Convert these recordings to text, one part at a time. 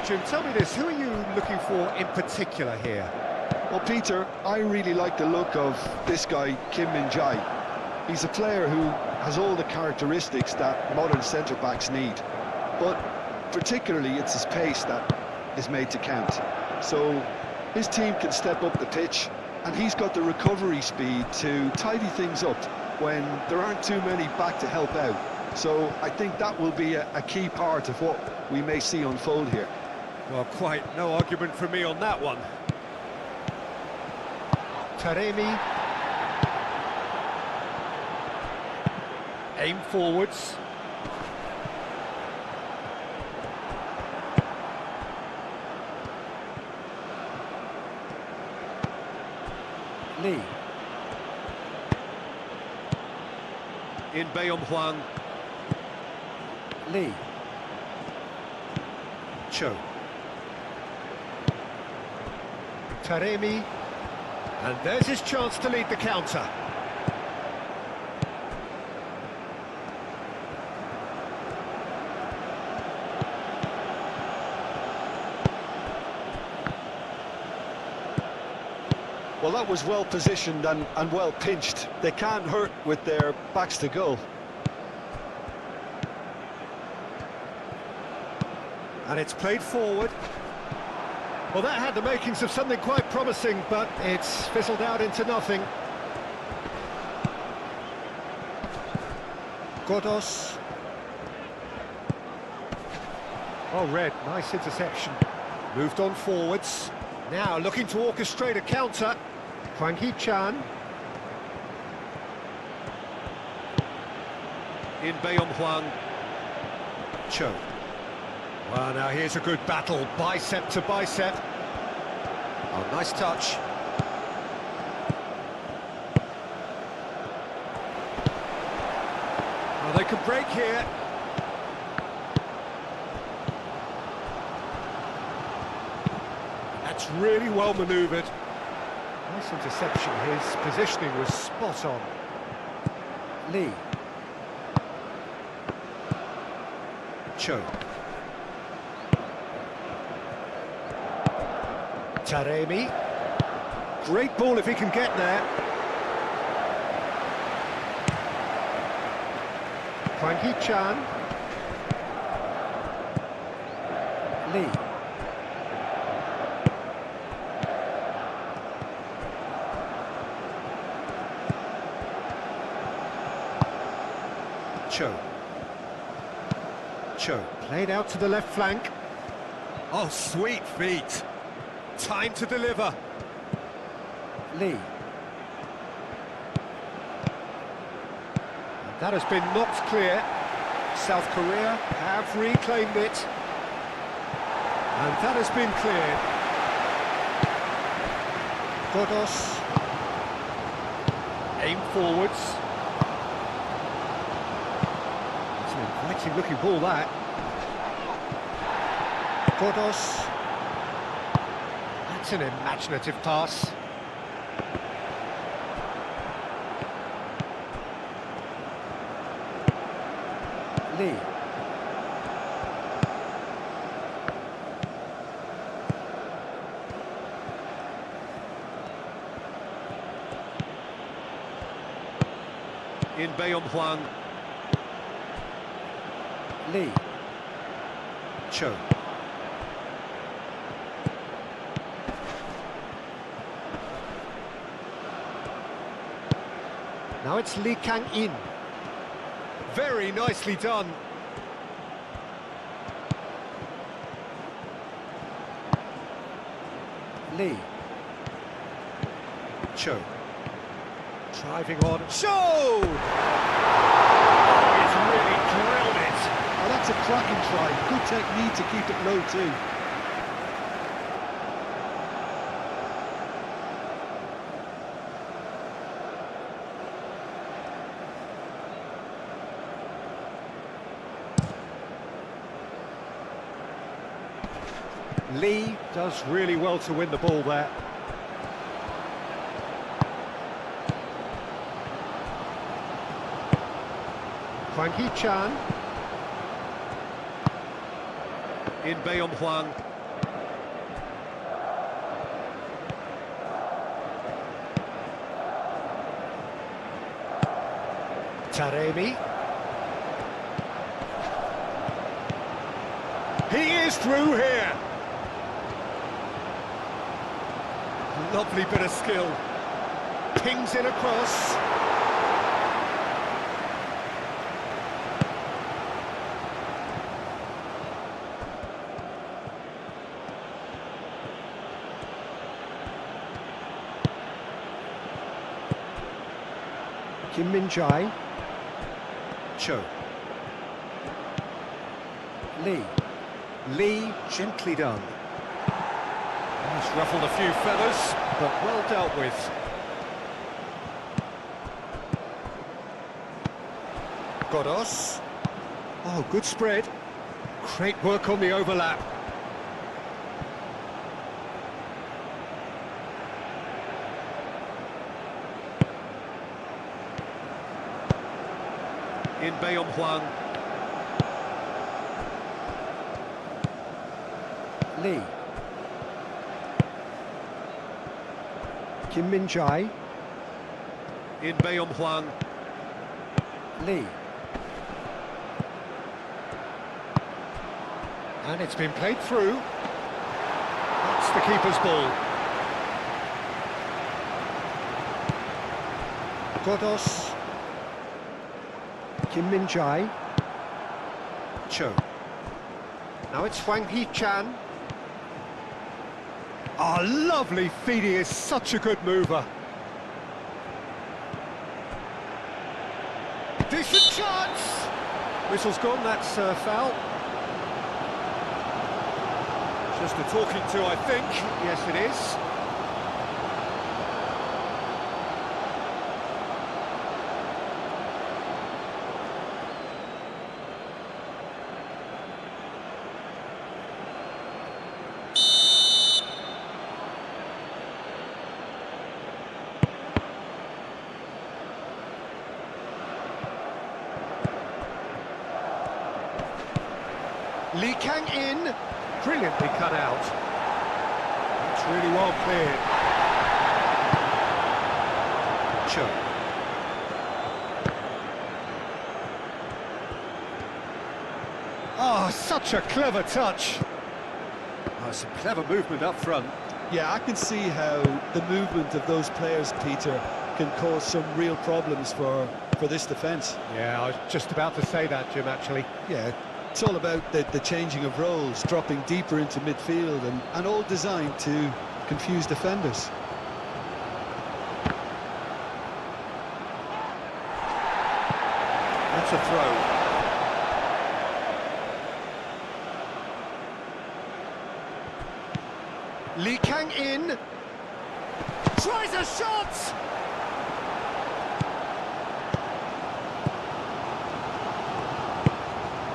Jim, tell me this, who are you looking for in particular here? Well, Peter, I really like the look of this guy, Kim Min-jae. He's a player who has all the characteristics that modern centre-backs need, but particularly it's his pace that is made to count. So his team can step up the pitch, and he's got the recovery speed to tidy things up when there aren't too many back to help out. So I think that will be a key part of what we may see unfold here. Well, quite no argument from me on that one. Taremi. Aim forwards. Lee. In Baeyong-hwan. Lee. Cho. Taremi. And there's his chance to lead the counter. Well, that was well positioned and well pinched. They can't hurt with their backs to goal. And it's played forward. Well, that had the makings of something quite promising, but it's fizzled out into nothing. Godos. Oh, Red, nice interception. Moved on forwards. Now looking to orchestrate a counter. Hwang Hee-chan. In Baeyong-hwan. Cho. Well, now here's a good battle, bicep to bicep. Oh, nice touch. Well, they could break here. That's really well manoeuvred. Nice interception. His positioning was spot on. Lee. Cho. Taremi. Great ball if he can get there. Hwang Hee-chan. Lee. Cho. Cho. Played out to the left flank. Oh, sweet feet. Time to deliver. Lee. And that has been knocked clear. South Korea have reclaimed it. And that has been cleared. Godos. Aim forwards. It's an inviting looking ball, that. Godos. That's an imaginative pass. Lee. In Baeyong-hwan. Lee. Cho. Now it's Lee Kang-in. Very nicely done. Lee. Cho. Driving on. Show! Oh, he's really drilled it. Oh, that's a cracking try. Good technique to keep it low too. Lee does really well to win the ball there. Hwang Hee-chan. In Baeyong-hwan. Taremi. He is through here. Lovely bit of skill. Pings in across. Kim Min-jae. Cho. Lee. Lee, gently done. He's ruffled a few feathers, but well dealt with. Godos. Oh, good spread. Great work on the overlap. In Baeyong-hwang. Lee. Kim Min-jae. In Baeyong-hwang. Lee. And it's been played through. That's the keeper's ball. Godos. Kim Min-jae. Cho. Now it's Hwang Hee-chan. Oh, lovely feed, he is such a good mover. Decent chance! Whistle's gone, that's foul. Just a talking to, I think. Yes, it is. Lee Kang in, brilliantly cut out. That's really well cleared. Cho. Oh, such a clever touch. Oh, some clever movement up front. Yeah, I can see how the movement of those players, Peter, can cause some real problems for this defence. Yeah, I was just about to say that, Jim, actually. Yeah, it's all about the changing of roles, dropping deeper into midfield, and all designed to confuse defenders. That's a throw. Lee Kang in. Tries a shot!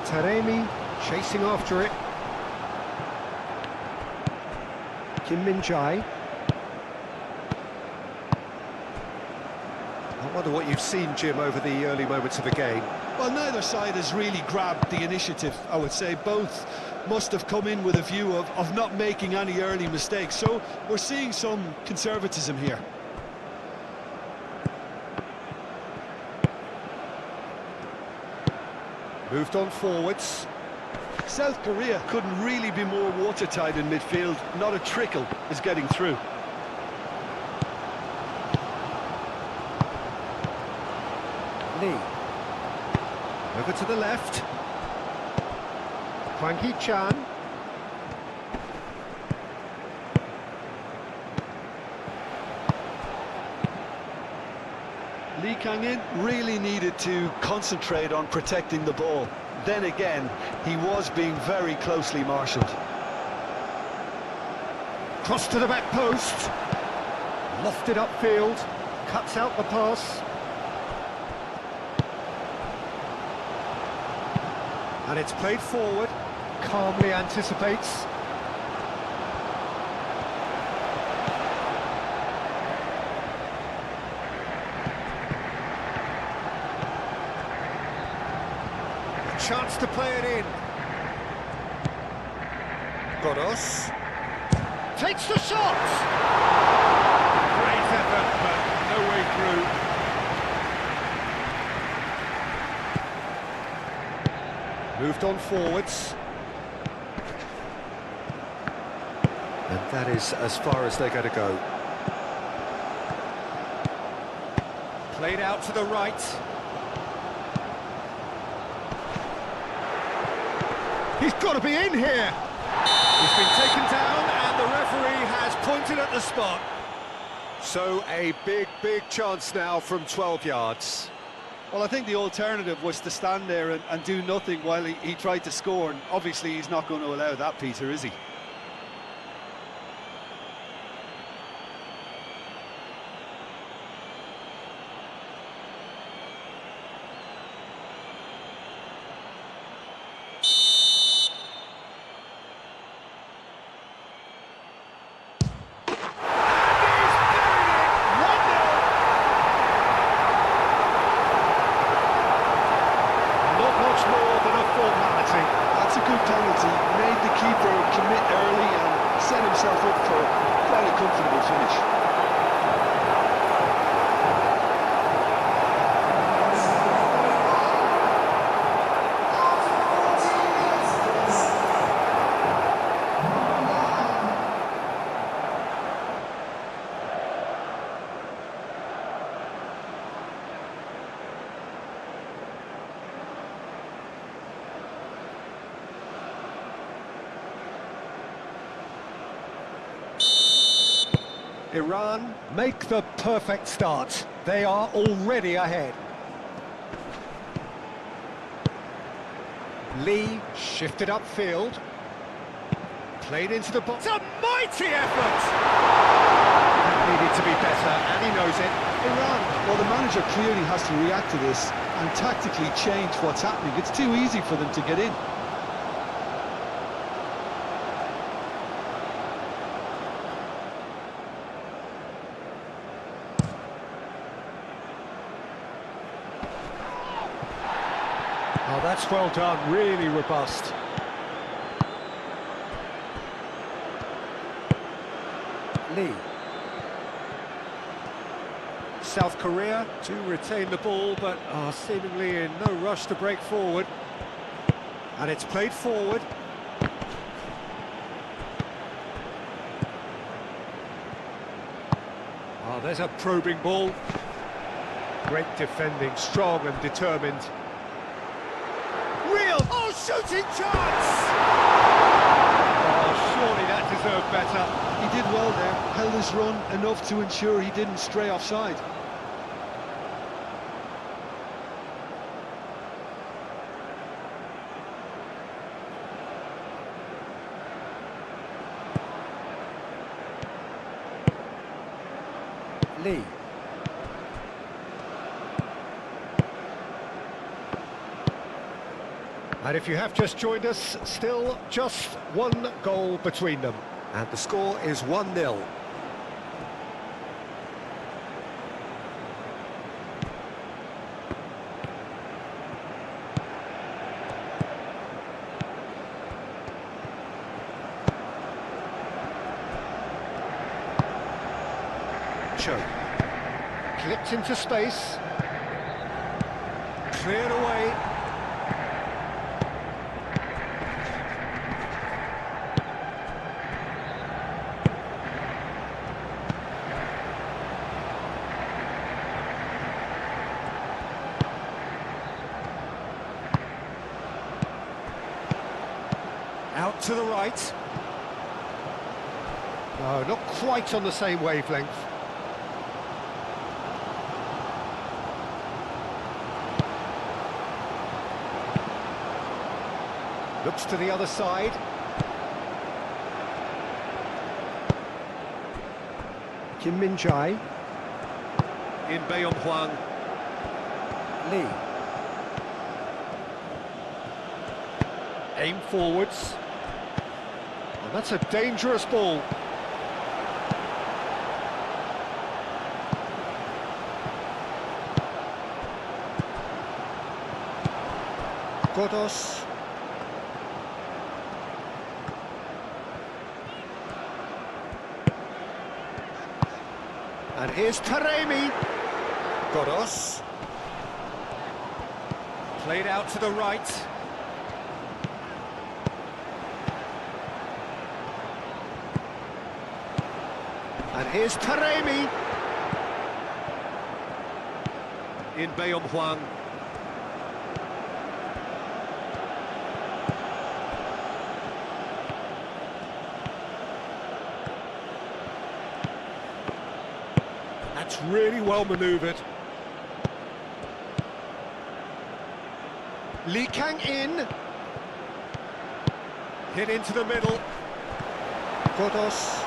Taremi chasing after it. Kim Min-jae. I wonder what you've seen, Jim, over the early moments of the game. Well, neither side has really grabbed the initiative, I would say. Both must have come in with a view of not making any early mistakes. So we're seeing some conservatism here. Moved on forwards. South Korea couldn't really be more watertight in midfield. Not a trickle is getting through. Lee. Over to the left. Hwang Hee-chan. Lee Kang-in really needed to concentrate on protecting the ball. Then again, he was being very closely marshalled. Cross to the back post. Lofted upfield. Cuts out the pass. And it's played forward. Calmly anticipates. Chance to play it in. Godos. Takes the shot! Great effort, but no way through. Moved on forwards. And that is as far as they're going to go. Played out to the right. He's got to be in here! He's been taken down and the referee has pointed at the spot. So a big chance now from 12 yards. Well, I think the alternative was to stand there and do nothing while he tried to score, and obviously he's not going to allow that, Peter, is he? That's a good penalty, made the keeper commit early and set himself up for quite a comfortable finish. Iran make the perfect start. They are already ahead. Lee shifted upfield. Played into the box. It's a mighty effort! That needed to be better, and he knows it. Iran, well, the manager clearly has to react to this and tactically change what's happening. It's too easy for them to get in. Oh, that's well done, really robust. Lee. South Korea to retain the ball, but are seemingly in no rush to break forward. And it's played forward. Oh, there's a probing ball. Great defending, strong and determined. Real! Oh, shooting chance! Oh, surely that deserved better. He did well there, held his run enough to ensure he didn't stray offside. Lee. And if you have just joined us, still just one goal between them. And the score is 1-0. Cho. Clipped into space. Cleared away. Out to the right. No, not quite on the same wavelength. Looks to the other side. Kim Min-jae. In Bayon-hwang. Lee. Aim forwards. And that's a dangerous ball. Godos. And here's Taremi. Godos. Played out to the right. And here's Taremi. In Huang. That's really well manoeuvred. Lee Kang in. Hit into the middle. Kodos.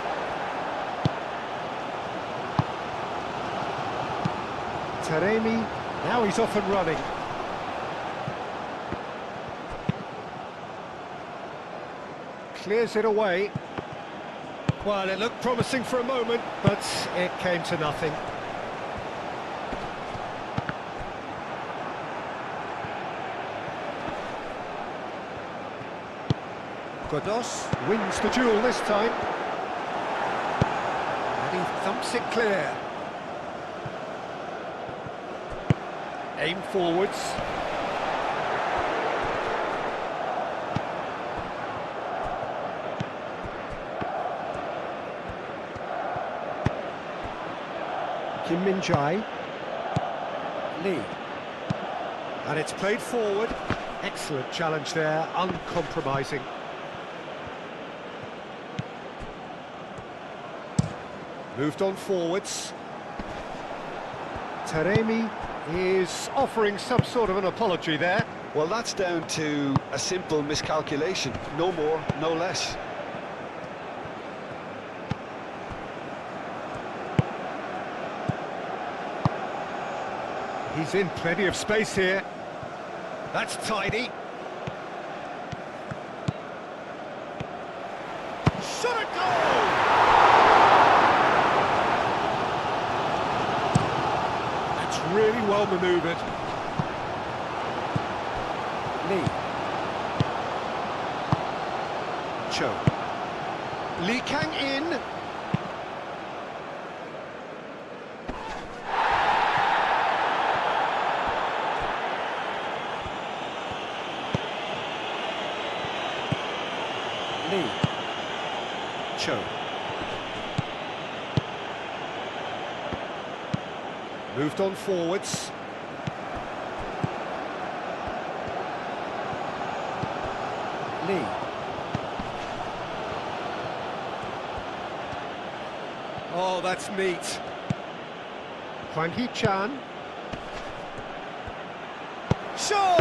Taremi. Now he's off and running. Clears it away. Well, it looked promising for a moment, but it came to nothing. Kodos wins the duel this time. And he thumps it clear. Aim forwards. Kim Min-jae. Lee. And it's played forward. Excellent challenge there, uncompromising. Moved on forwards. Taremi is offering some sort of an apology there. Well, that's down to a simple miscalculation. No more, no less. He's in plenty of space here. That's tidy. Shot a goal! That's really well manoeuvred. Lee. Cho. Lee Kang in. Lee. Cho. Moved on forwards. Lee. Oh, that's neat. Hwang Hee-chan. Show!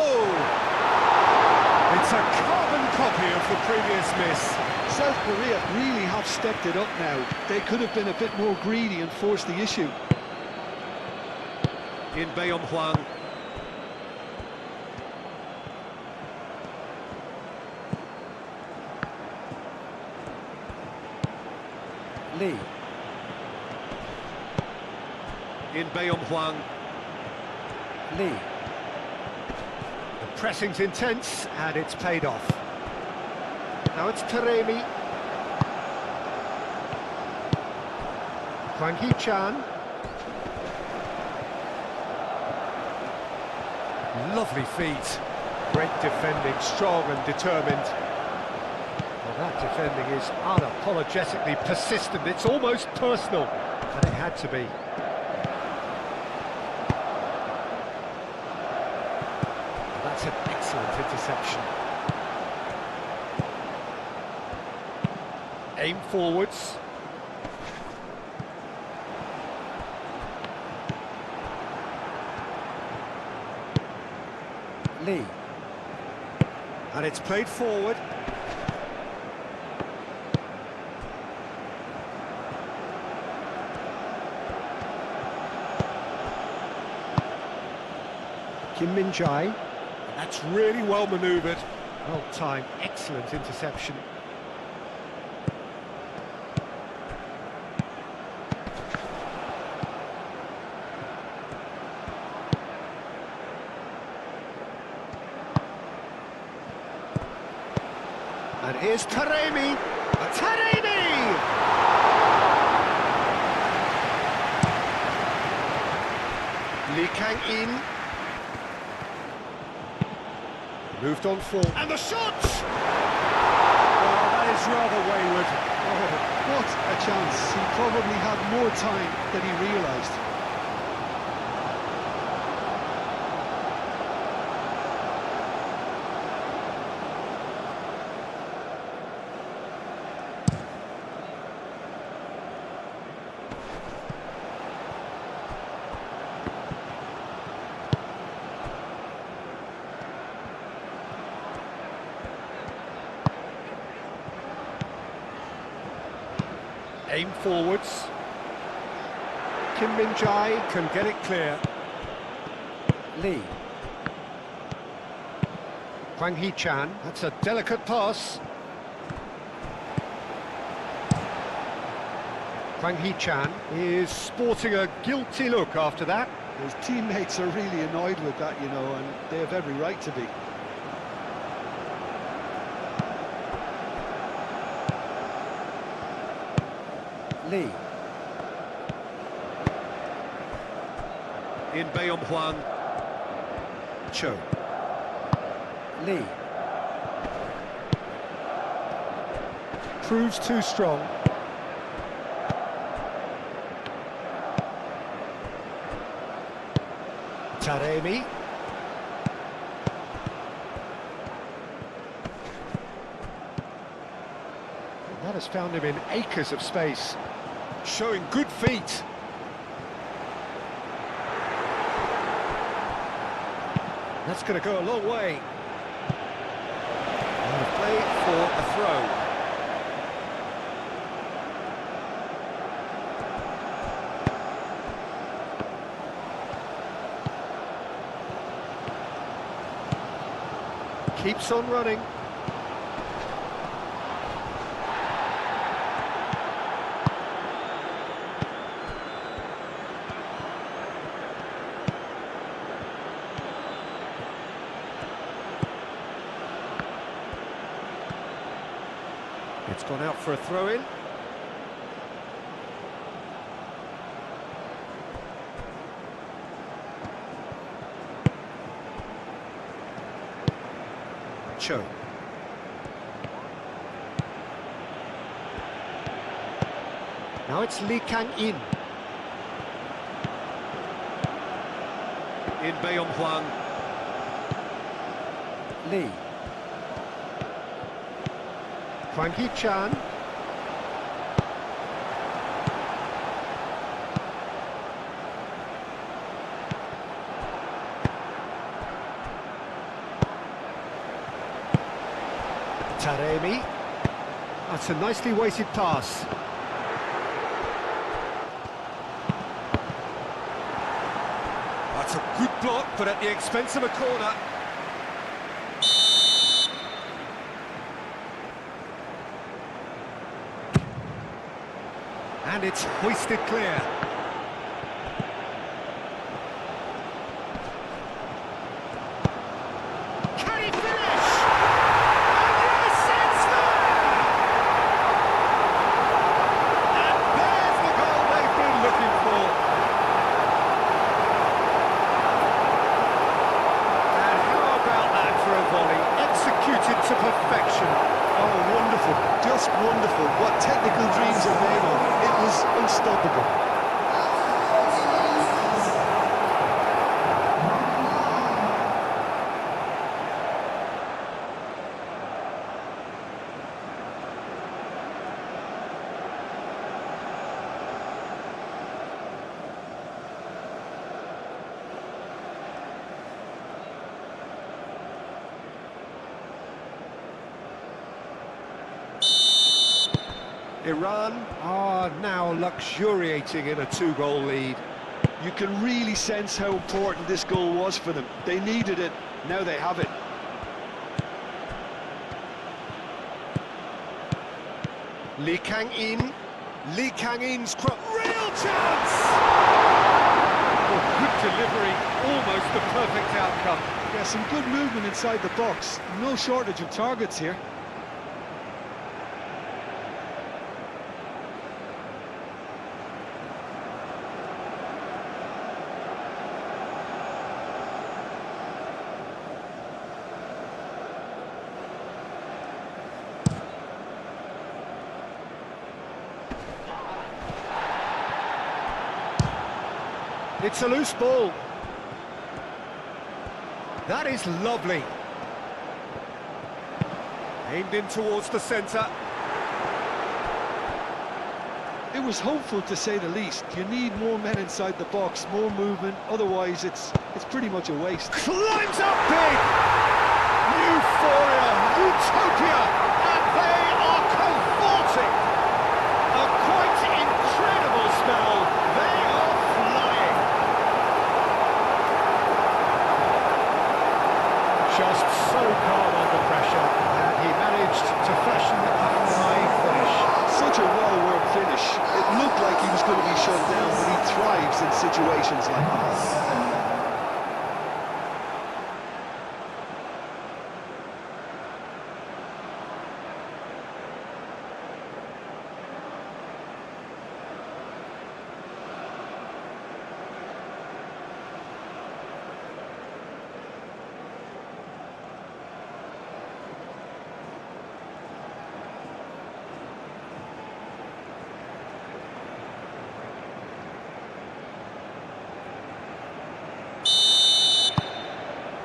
It's a carbon copy of the previous miss. South Korea really have stepped it up now. They could have been a bit more greedy and forced the issue. In Huang. Lee. In Huang. Lee. The pressing's intense and it's paid off. Now it's Taremi. Hwang Hee-chan. Lovely feet. Great defending, strong and determined. Well, that defending is unapologetically persistent. It's almost personal, and it had to be. That's an excellent interception. Aim forwards. Lee. And it's played forward. Kim Min-jae. That's really well manoeuvred. Well timed, excellent interception. And here's Taremi. Taremi! Lee Kang-in. Moved on forward. And the shot! Oh, that was rather wayward. Oh, what a chance. He probably had more time than he realised. Aim forwards. Kim Min-jae can get it clear. Lee. Hwang Hee-chan, that's a delicate pass. Hwang Hee-chan is sporting a guilty look after that. His teammates are really annoyed with that, you know, and they have every right to be. Lee. In Baeom-hwang. Cho. Lee. Proves too strong. Taremi. That has found him in acres of space. Showing good feet. That's going to go a long way. And a play for a throw. Keeps on running. It's gone out for a throw-in. Cho. Now it's Lee Kang-in. In Baeom-hwang. Lee. Hwang Hee-chan. Taremi. That's a nicely weighted pass. That's a good block, but at the expense of a corner. And it's hoisted clear. Can he finish? And yes, it's there! And there's the goal they've been looking for. And how about that for a volley? Executed to perfection. Oh, wonderful, just wonderful. What technical dreams are made of. It was unstoppable. Iran are now luxuriating in a two-goal lead. You can really sense how important this goal was for them. They needed it, now they have it. Lee Kang-in. Lee Kang-in's real chance! Oh, good delivery, almost the perfect outcome. Yeah, some good movement inside the box. No shortage of targets here. It's a loose ball. That is lovely. Aimed in towards the centre. It was hopeful, to say the least. You need more men inside the box, more movement, otherwise it's pretty much a waste. Climbs up big! Euphoria, utopia, and they are cavorting! A quite incredible spell. They are flying. Just so calm under pressure, and he managed to fashion a fine finish. Such a well-worked finish. It looked like he was going to be shut down, but he thrives in situations like that.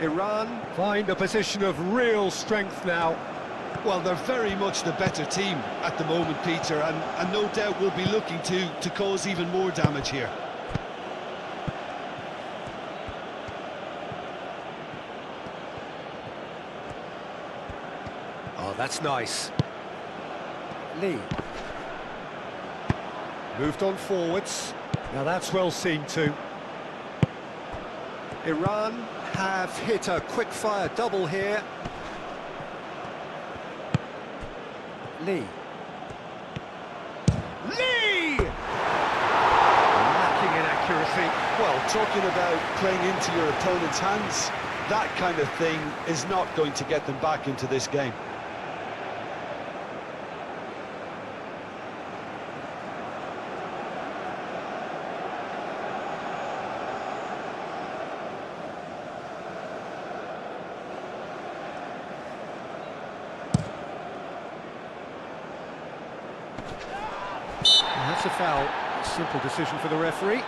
Iran find a position of real strength now. Well, they're very much the better team at the moment, Peter, and no doubt will be looking to cause even more damage here. Oh, that's nice. Lee. Moved on forwards. Now that's well seen too. Iran have hit a quick-fire double here. Lee. Lee! Lacking in accuracy. Well, talking about playing into your opponent's hands, that kind of thing is not going to get them back into this game. That's a foul. Simple decision for the referee.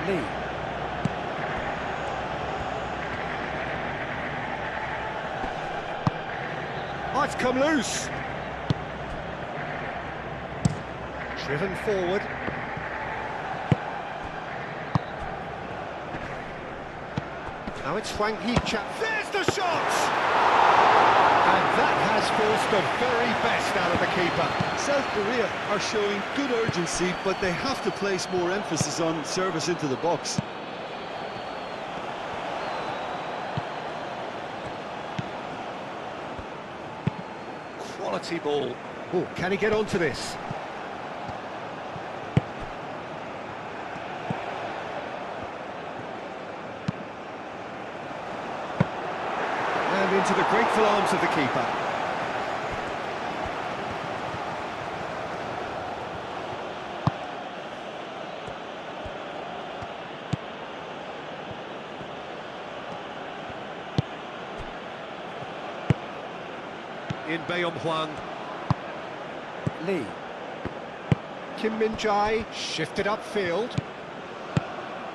Lee. Oh, it's come loose. Driven forward. Now it's Wang Hee-chan. There's the shot! And that has forced the very best out of the keeper. South Korea are showing good urgency, but they have to place more emphasis on service into the box. Quality ball. Oh, can he get onto this? And into the grateful arms of the keeper. In Baeyong-hwang. Lee. Kim Min-jae shifted upfield.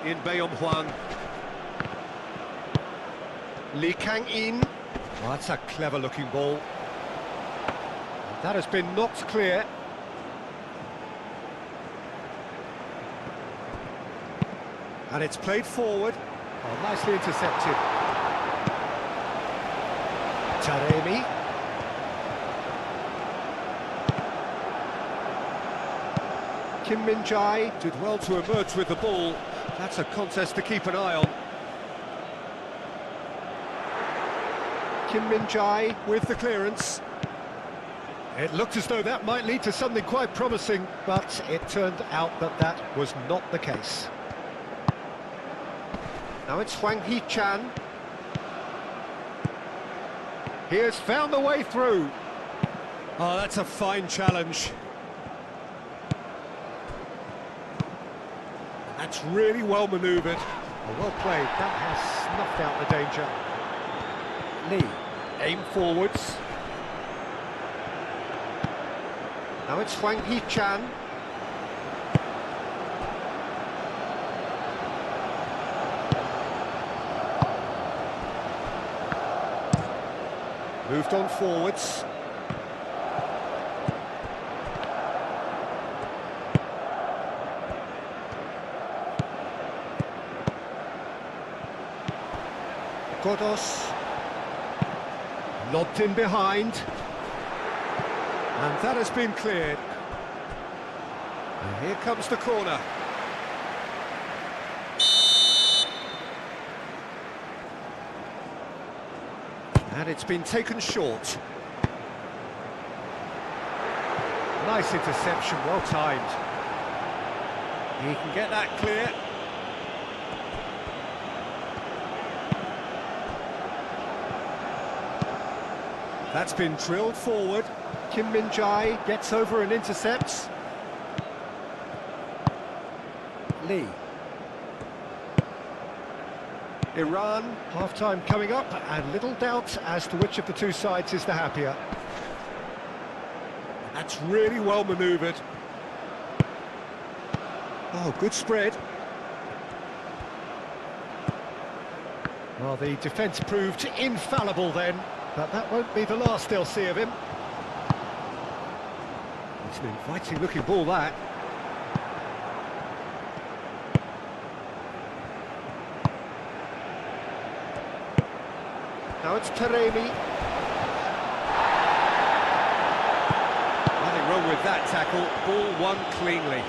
In Baeyong-hwang. Lee Kang-in. Oh, that's a clever-looking ball. That has been knocked clear. And it's played forward. Oh, nicely intercepted. Taremi. Kim Min-jae did well to emerge with the ball. That's a contest to keep an eye on. Kim Min-jae with the clearance. It looked as though that might lead to something quite promising, but it turned out that that was not the case. Now it's Hwang Hee-chan. He has found the way through. Oh, that's a fine challenge. That's really well manoeuvred. Well played. That has snuffed out the danger. Lee, aim forwards. Now it's Hwang Hee-chan. Moved on forwards. Godos. Lobbed in behind. And that has been cleared. And here comes the corner. And it's been taken short. Nice interception, well timed. He can get that clear. That's been drilled forward. Kim Min-jae gets over and intercepts. Lee. Iran, half-time coming up, and little doubt as to which of the two sides is the happier. That's really well manoeuvred. Oh, good spread. Well, the defence proved infallible then, but that won't be the last they'll see of him. It's an inviting-looking ball, that. Now it's Taremi. Nothing wrong with that tackle. Ball won cleanly.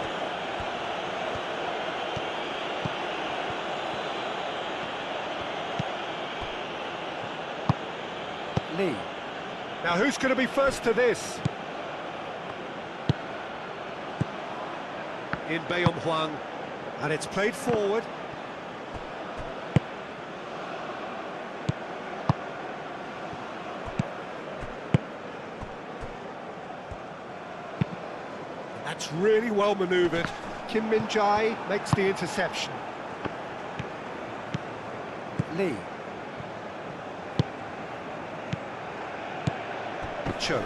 Lee. Now who's going to be first to this? In Baeom Hwang. And it's played forward. That's really well manoeuvred. Kim Min-jae makes the interception. Lee. Cho.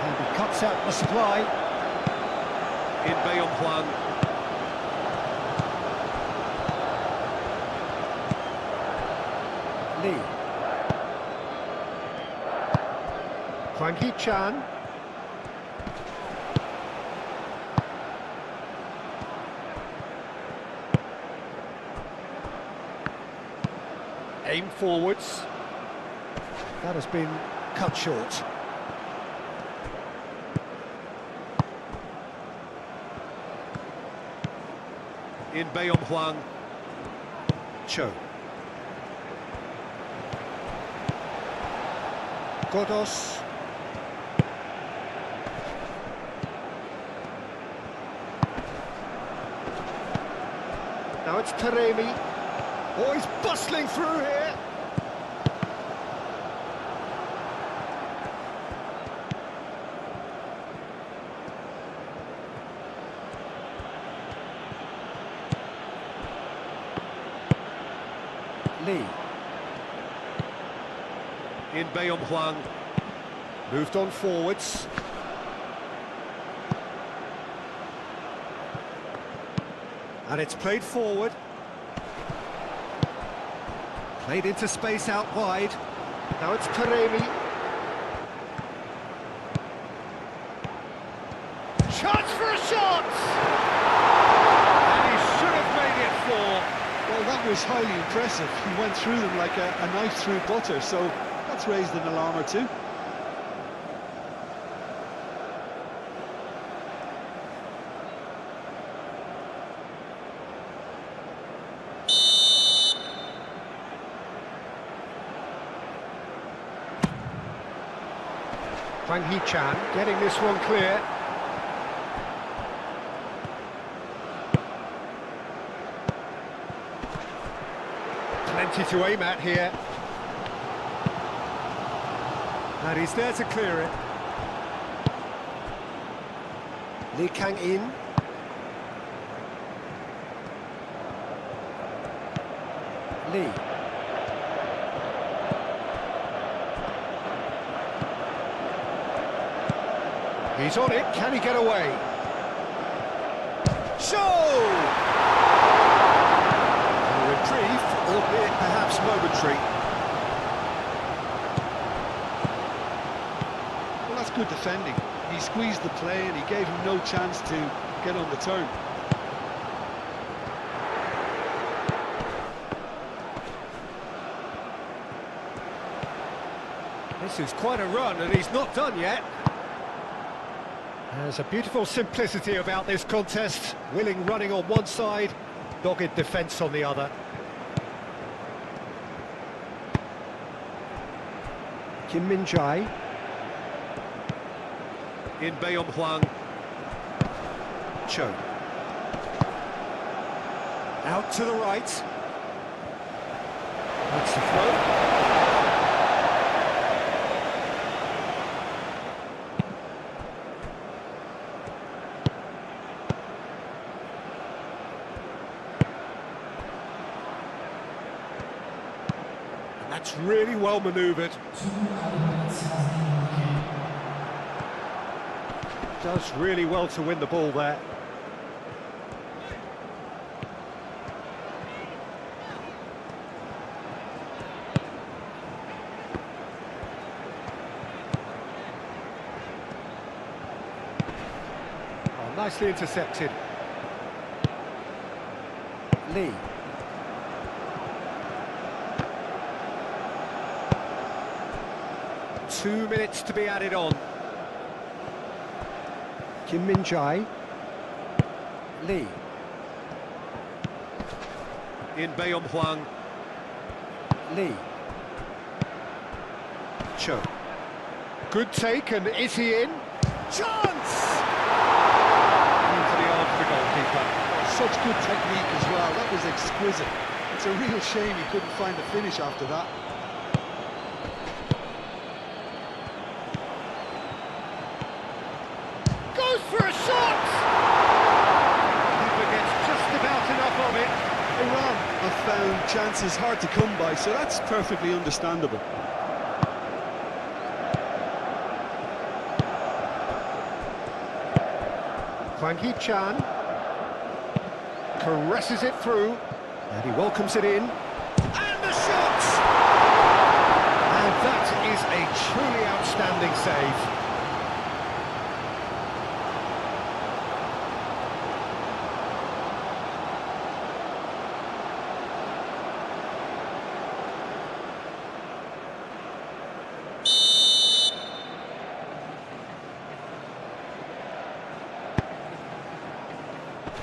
And he cuts out the supply. In Baeom Hwang. Lee. Hwang Hee-chan. Aim forwards. That has been cut short. In Baeom Hwang. Cho. Godos. Now it's Taremi. Oh, he's bustling through here. Lee. In Baeom Hwang. Moved on forwards. And it's played forward. Played into space out wide. Now it's Taremi. Chance for a shot! And he should have made it four. Well, that was highly impressive. He went through them like a knife through butter, so that's raised an alarm or two. Hwang Hee-chan getting this one clear. Plenty to aim at here. And he's there to clear it. Lee Kang-in. Lee. He's on it, can he get away? Show! A reprieve, albeit perhaps momentary. Well, that's good defending. He squeezed the play and he gave him no chance to get on the turn. This is quite a run and he's not done yet. There's a beautiful simplicity about this contest. Willing running on one side, dogged defence on the other. Kim Min-jae. In Baeom-hwang. Cho. Out to the right. That's the throw. That's really well manoeuvred. Does really well to win the ball there. Oh, nicely intercepted. Lee. Two minutes to be added on. Kim Min-jae. Lee. In Baeom-hwang. Lee. Cho. Good take, and is he in? Chance! Into the arms of the goalkeeper. Such good technique as well. That was exquisite. It's a real shame he couldn't find a finish after that. Goes for a shot! Keeper gets just about enough of it. Iran have found chances hard to come by, so that's perfectly understandable. Hwang Hee-chan caresses it through, and he welcomes it in. And the shot! And that is a truly outstanding save.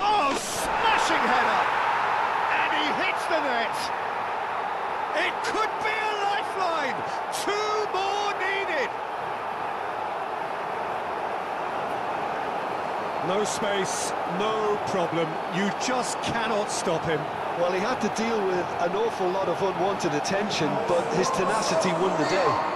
Oh, smashing header! And he hits the net! It could be a lifeline! Two more needed! No space, no problem. You just cannot stop him. Well, he had to deal with an awful lot of unwanted attention, but his tenacity won the day.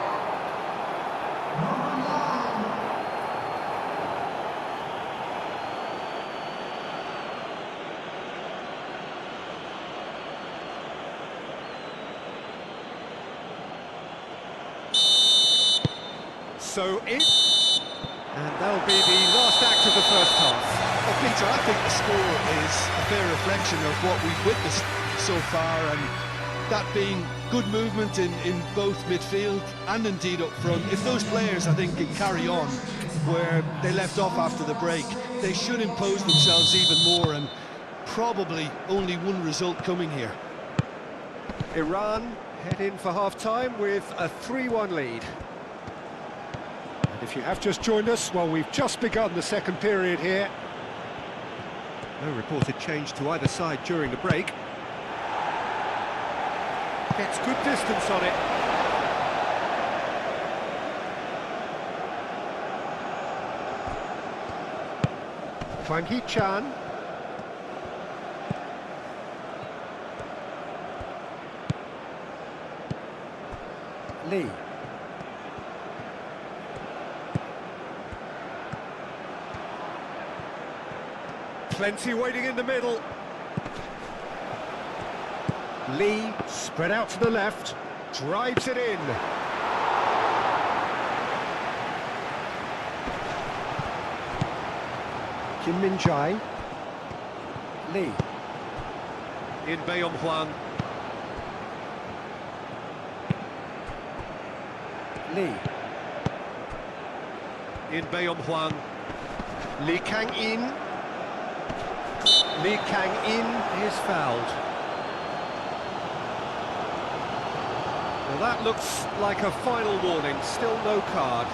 So and that'll be the last act of the first half. Well, Peter, I think the score is a fair reflection of what we've witnessed so far, and that being good movement in both midfield and indeed up front. If those players, I think, can carry on where they left off after the break, they should impose themselves even more, and probably only one result coming here. Iran head in for half-time with a 3-1 lead. If you have just joined us, well, we've just begun the second period here. No reported change to either side during the break. Gets good distance on it. Hwang Hee-chan. Lee. Plenty waiting in the middle. Lee, spread out to the left, drives it in. Kim Min-jae. Lee. In Baeom-hwang. Lee. In Baeom-hwang. Lee Kang-in. Lee Kang-in is fouled. Well, that looks like a final warning, still no card.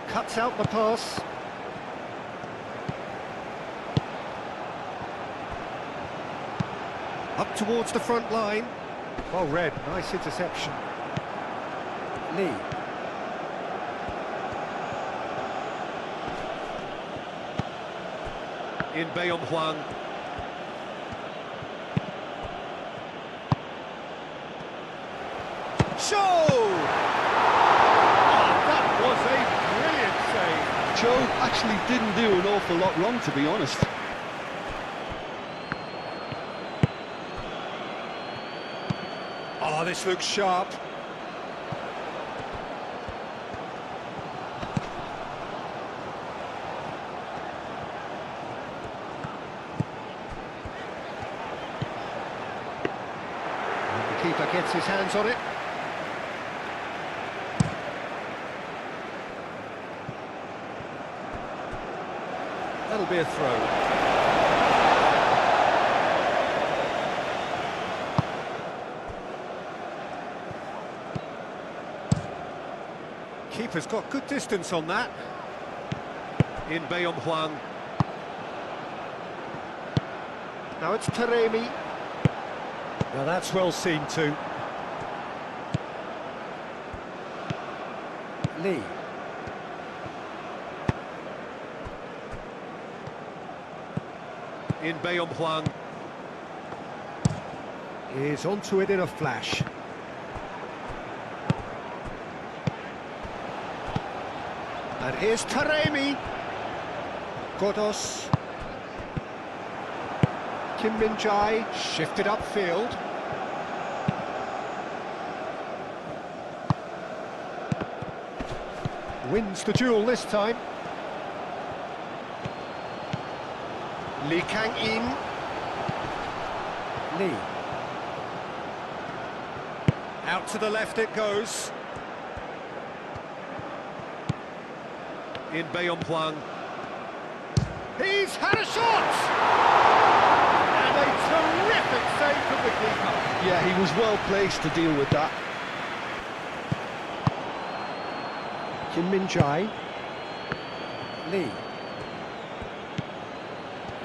Cuts out the pass. Up towards the front line. Well read, nice interception. Lee. In Baeom-hwang. Joe actually didn't do an awful lot wrong, to be honest. Oh, this looks sharp. And the keeper gets his hands on it. That'll be a throw. Keeper's got good distance on that. In Baeom-hwang. Now it's Taremi. Now that's well seen too. Lee. In Baeom-hwang. Is onto it in a flash. And here's Taremi. Godos. Kim Min-jae shifted upfield. Wins the duel this time. Lee Kang-in. Lee. Out to the left it goes. In Baeom-hwang. He's had a shot! And a terrific save from the keeper. Yeah, he was well placed to deal with that. Kim Min-jae. Lee.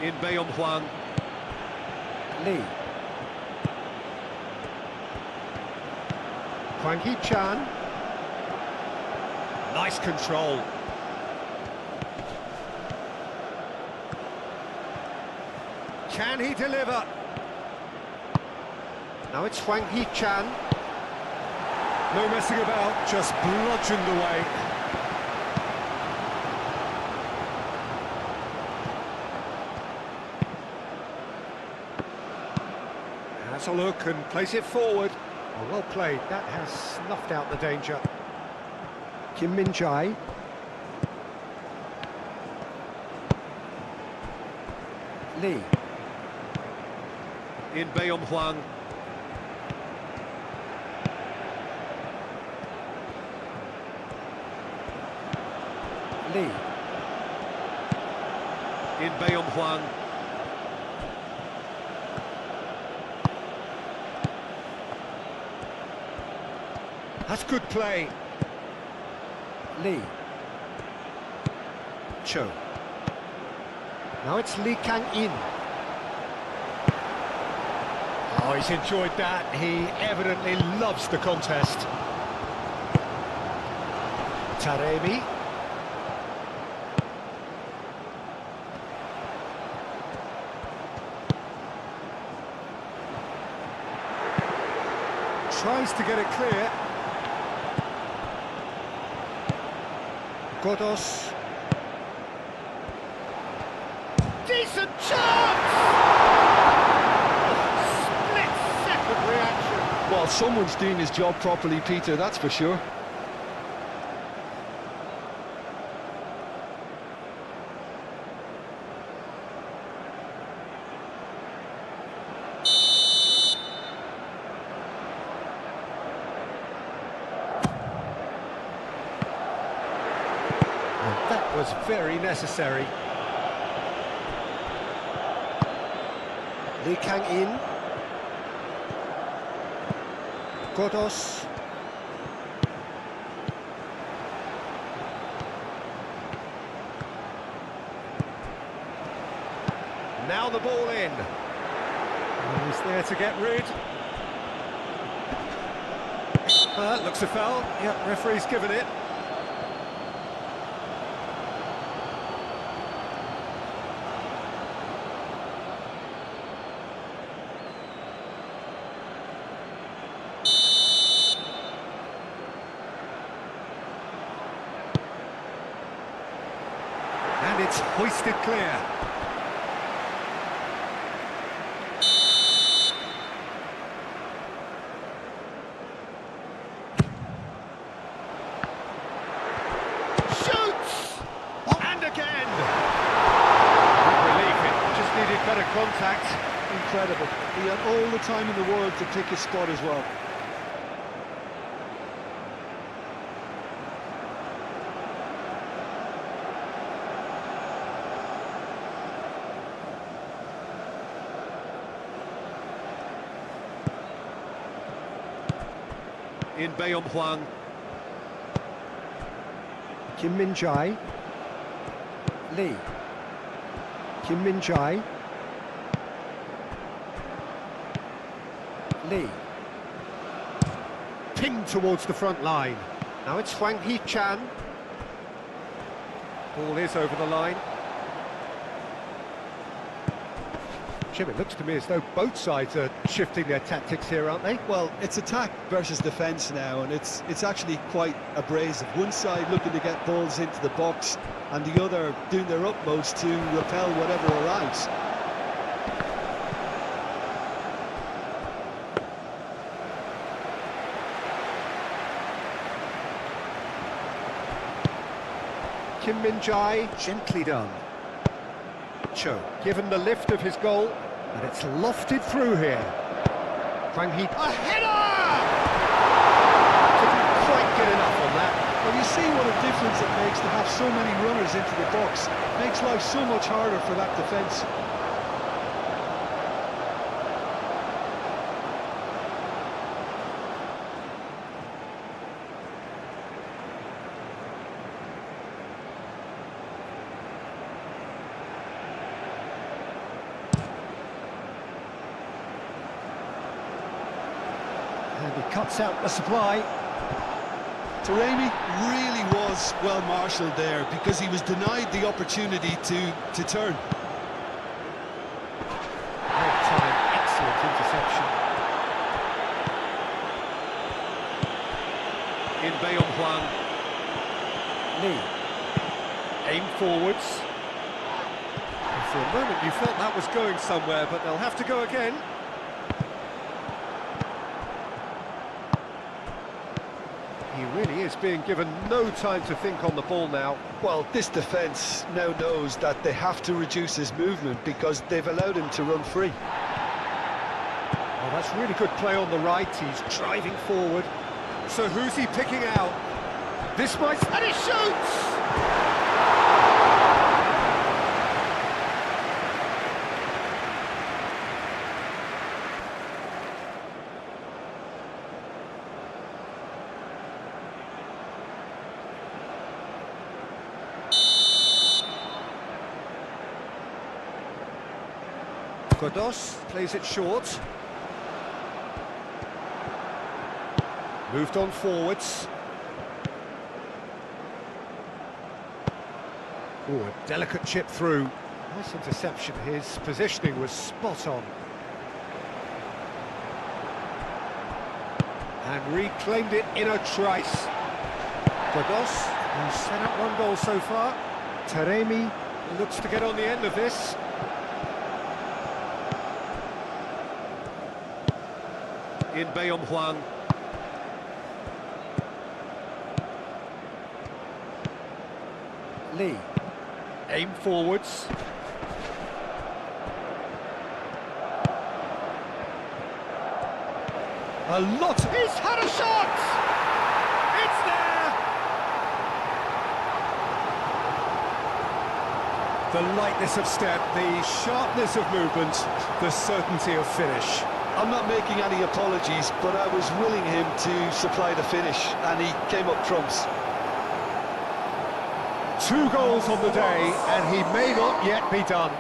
In Baeom-hwang. Lee. Hwang Hee-chan. Nice control. Can he deliver? Now it's Hwang Hee-chan. No messing about, just bludgeoned away. Has a look and plays it forward. Oh, well played, that has snuffed out the danger. Kim Min-jae. Lee. In Baeom-hwang. Lee. In Baeom-hwang. That's good play. Lee. Cho. Now it's Lee Kang-in. Oh, he's enjoyed that. He evidently loves the contest. Taremi. Tries to get it clear. Godos. Decent chance! Split-second reaction. Well, someone's doing his job properly, Peter, that's for sure. That was very necessary. Lee Kang-in. Godos. Now the ball in. He's there to get rid. That looks a foul. Yep, referee's given it. And it's hoisted clear. Shoots! And again! Good relief, it just needed better contact. Incredible. He had all the time in the world to pick his spot as well. In Bayong-Hwang. Kim Min-jae. Lee. Kim Min-jae. Lee. Pinged towards the front line. Now it's Hwang Hee-chan. Ball is over the line. Jim, it looks to me as though both sides are shifting their tactics here, aren't they? Well, it's attack versus defence now, and it's actually quite abrasive. One side looking to get balls into the box, and the other doing their utmost to repel whatever arrives. Kim Min-jae, gently done. Cho, given the lift of his goal, and it's lofted through here. Hwang Hee, a header! Didn't quite get enough on that. Well, you see what a difference it makes to have so many runners into the box. Makes life so much harder for that defence. And he cuts out the supply. Taremi really was well marshalled there because he was denied the opportunity to turn. Great time, excellent interception. In Bayong-Hwang. Lee. Aim forwards. And for a moment you felt that was going somewhere, but they'll have to go again. He really is being given no time to think on the ball now. Well, this defence now knows that they have to reduce his movement because they've allowed him to run free. Oh, that's really good play on the right. He's driving forward. So who's he picking out? This might... And he shoots! Godos plays it short. Moved on forwards. Oh, a delicate chip through. Nice interception. His positioning was spot on. And reclaimed it in a trice. Godos, who's set up one goal so far. Taremi looks to get on the end of this. In Bayom Huang. Lee. Aim forwards. A lot. He's had a shot! It's there! The lightness of step, the sharpness of movement, the certainty of finish. I'm not making any apologies, but I was willing him to supply the finish, and he came up trumps. 2 goals on the day, and he may not yet be done.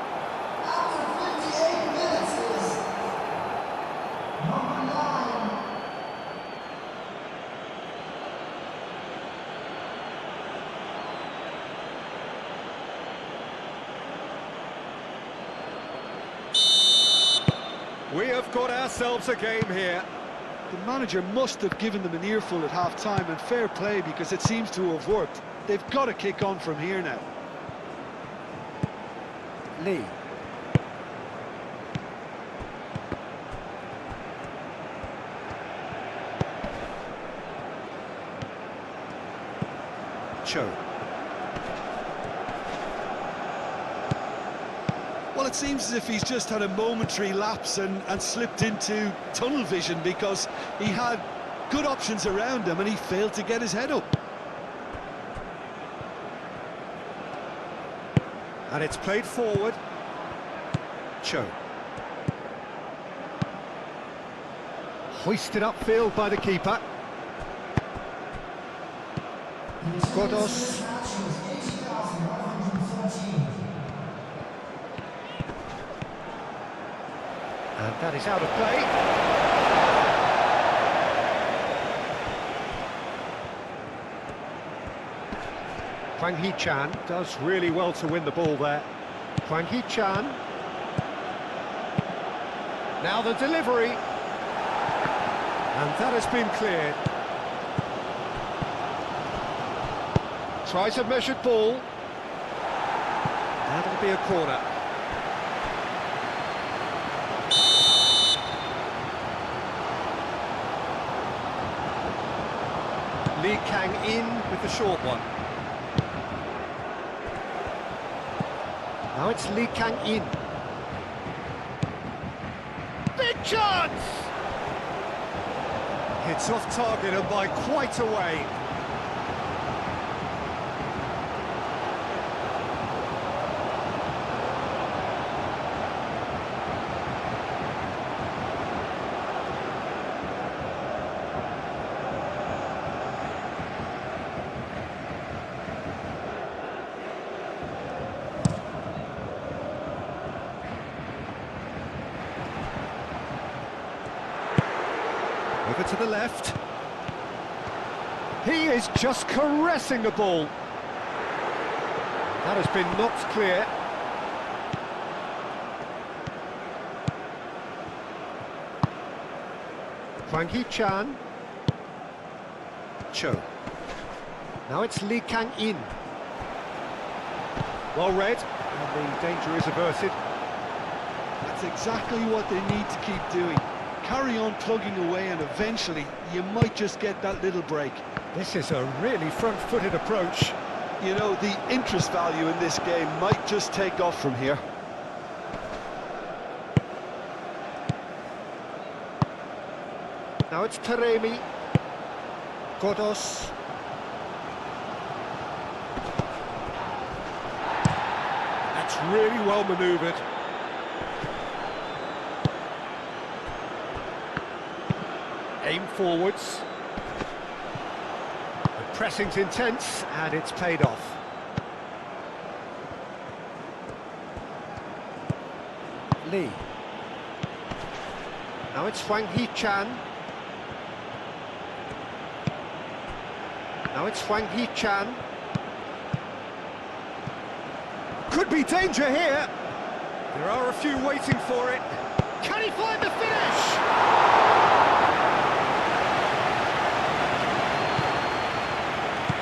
We have got ourselves a game here. The manager must have given them an earful at half-time, and fair play, because it seems to have worked. They've got to kick on from here now. Lee. Cho. Well, it seems as if he's just had a momentary lapse and slipped into tunnel vision, because he had good options around him and he failed to get his head up. And it's played forward. Cho. Hoisted upfield by the keeper. Godos. And that is out of play. Hwang Hee-chan does really well to win the ball there. Hwang Hee-chan. Now the delivery. And that has been cleared. Tries a measured ball. That'll be a corner. Lee Kang in with the short one. Now it's Lee Kang in. Big chance! It's off target and by quite a way. Over to the left. He is just caressing the ball. That has been knocked clear. Hwang Hee-chan. Cho. Now it's Lee Kang in. Well read, and the danger is averted. That's exactly what they need to keep doing. Carry on plugging away, and eventually you might just get that little break. This is a really front-footed approach. You know, the interest value in this game might just take off from here. Now it's Taremi. Godos. That's really well manoeuvred. Aim forwards. The pressing's intense, and it's paid off. Lee. Now it's Hwang Hee-chan. Now it's Hwang Hee-chan. Could be danger here. There are a few waiting for it. Can he find the finish?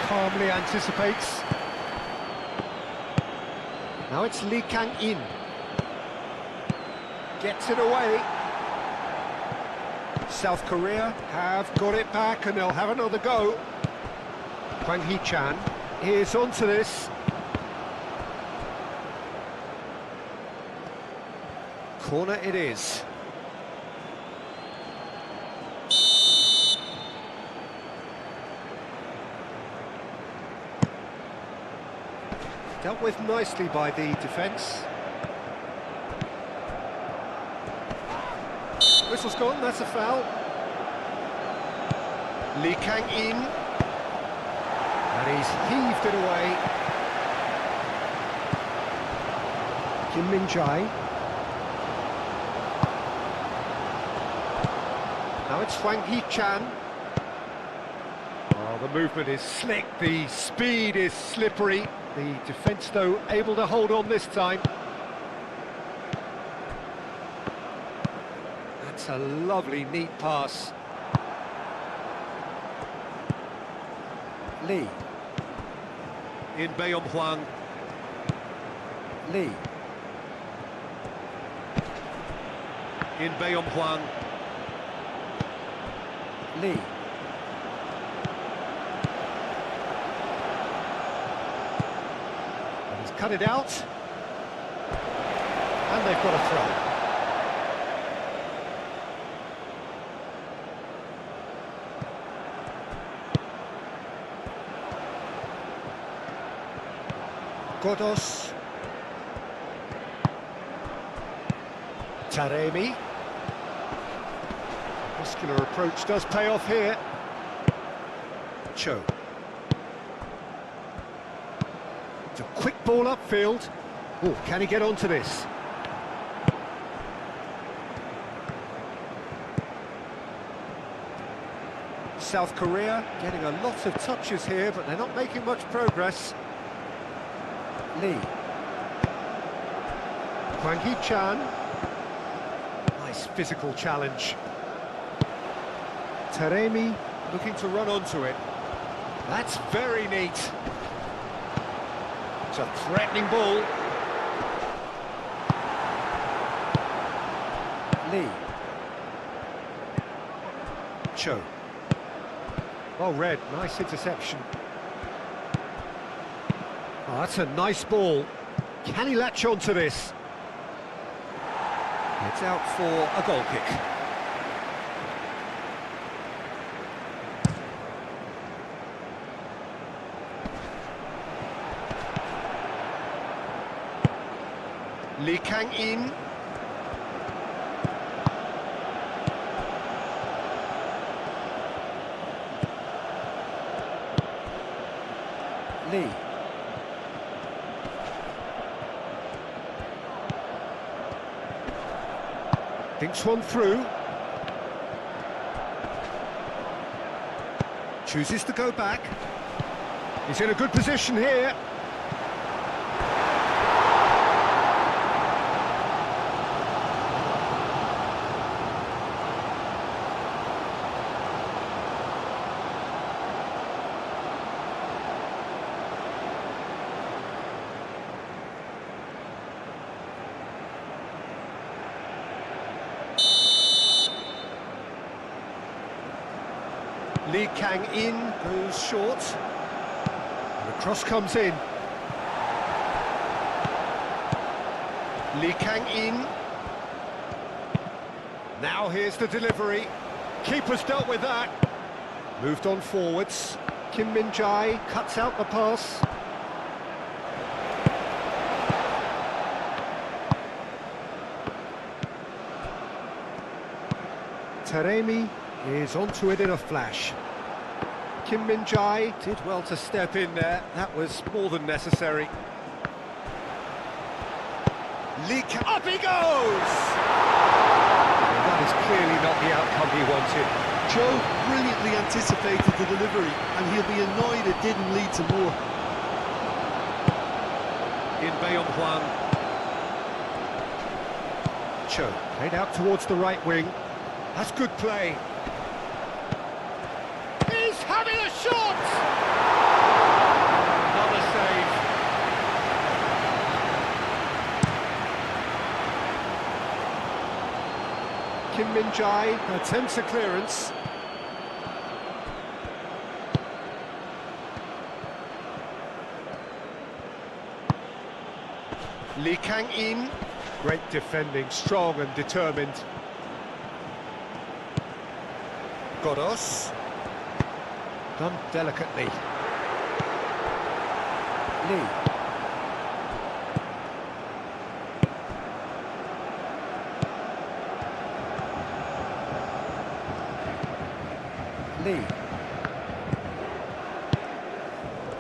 Calmly anticipates. Now it's Lee Kang-in. Gets it away. South Korea have got it back and they'll have another go. Hwang Hee-chan is onto this. Corner it is. Dealt with nicely by the defence. Whistle's gone, that's a foul. Lee Kang-in. And he's heaved it away. Kim Min-jae. Now it's Hwang Hee-chan. Oh, the movement is slick, the speed is slippery. The defence, though, able to hold on this time. That's a lovely, neat pass. Lee. In Baeom-hwang. Lee. In Baeom-hwang. Lee. And he's cut it out. And they've got a throw. Godos. Taremi. Muscular approach does pay off here. Cho. It's a quick ball upfield. Oh, can he get onto this? South Korea getting a lot of touches here, but they're not making much progress. Lee. Hwang Hee-chan. Nice physical challenge. Taremi looking to run onto it. That's very neat. It's a threatening ball. Lee. Cho. Well read, nice interception. Oh, that's a nice ball. Can he latch onto this? It's out for a goal kick. Lee Kang-in. Lee. Thinks one through. Chooses to go back. He's in a good position here. Lee Kang-in goes short. And the cross comes in. Lee Kang-in. Now here's the delivery. Keeper's dealt with that. Moved on forwards. Kim Min-jae cuts out the pass. Taremi is onto it in a flash. Kim Min-jae did well to step in there. That was more than necessary. Up he goes! Well, that was clearly not the outcome he wanted. Joe brilliantly anticipated the delivery, and he'll be annoyed it didn't lead to more. In Huang. Cho played out towards the right wing. That's good play. He's having a shot! Another save. Kim Min-jae attempts a clearance. Lee Kang-in, great defending, strong and determined. Godos, done delicately. Lee. Lee.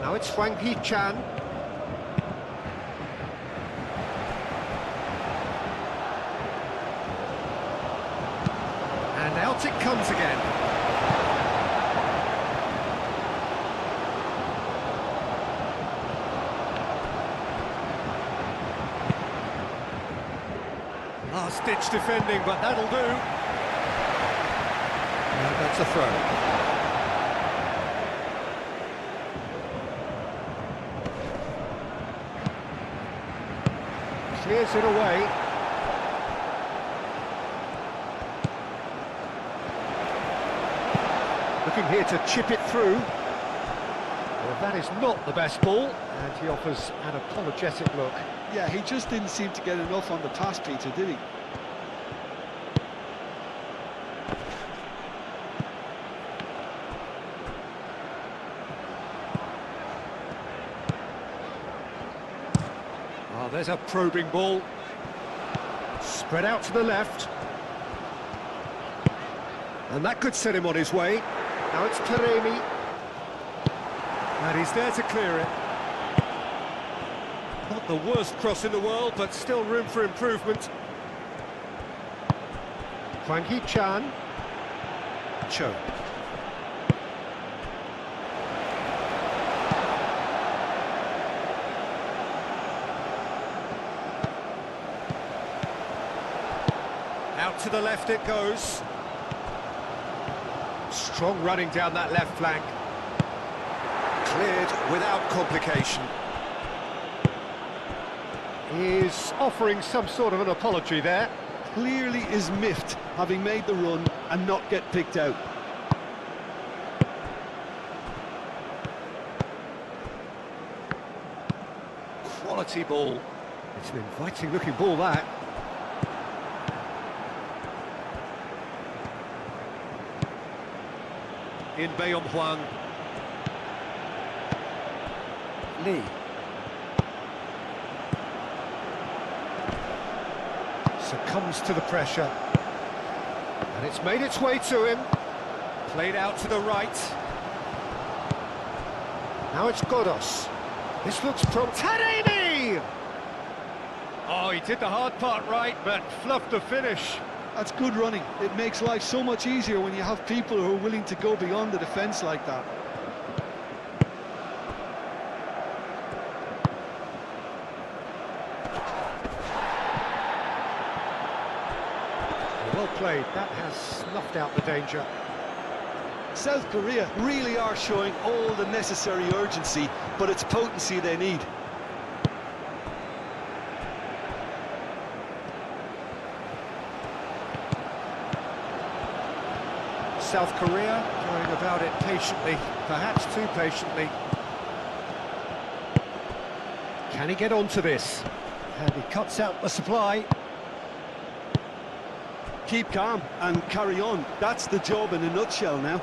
Now it's Hwang Hee-chan. And out it comes again. Last-ditch defending, but that'll do. And that's a throw. Clears it away. Looking here to chip it through. Well, that is not the best ball, and he offers an apologetic look. Yeah, he just didn't seem to get enough on the pass, Peter, did he? Oh, there's a probing ball. Spread out to the left. And that could set him on his way. Now it's Taremi. And he's there to clear it. Not the worst cross in the world, but still room for improvement. Hwang Hee-chan. Cho. Out to the left it goes. Strong running down that left flank. Cleared without complication. He's offering some sort of an apology there. Clearly is miffed, having made the run and not get picked out. Quality ball. It's an inviting looking ball, that. In Huang. Lee. Succumbs to the pressure. And it's made its way to him. Played out to the right. Now it's Godos. This looks Taremi! Oh, he did the hard part right, but fluffed the finish. That's good running. It makes life so much easier when you have people who are willing to go beyond the defence like that. Well played. That has snuffed out the danger. South Korea really are showing all the necessary urgency, but it's potency they need. South Korea going about it patiently, perhaps too patiently. Can he get onto this? And he cuts out the supply. Keep calm and carry on. That's the job in a nutshell now.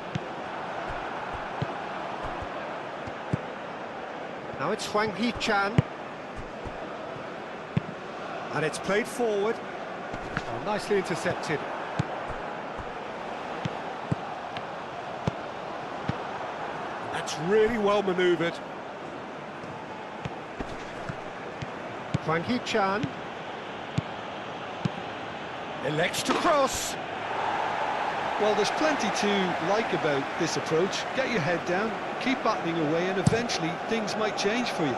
Now it's Hwang Hee-chan. And it's played forward. Oh, nicely intercepted. That's really well manoeuvred. Hwang Hee-chan elects to cross. Well, there's plenty to like about this approach. Get your head down, keep battling away, and eventually things might change for you.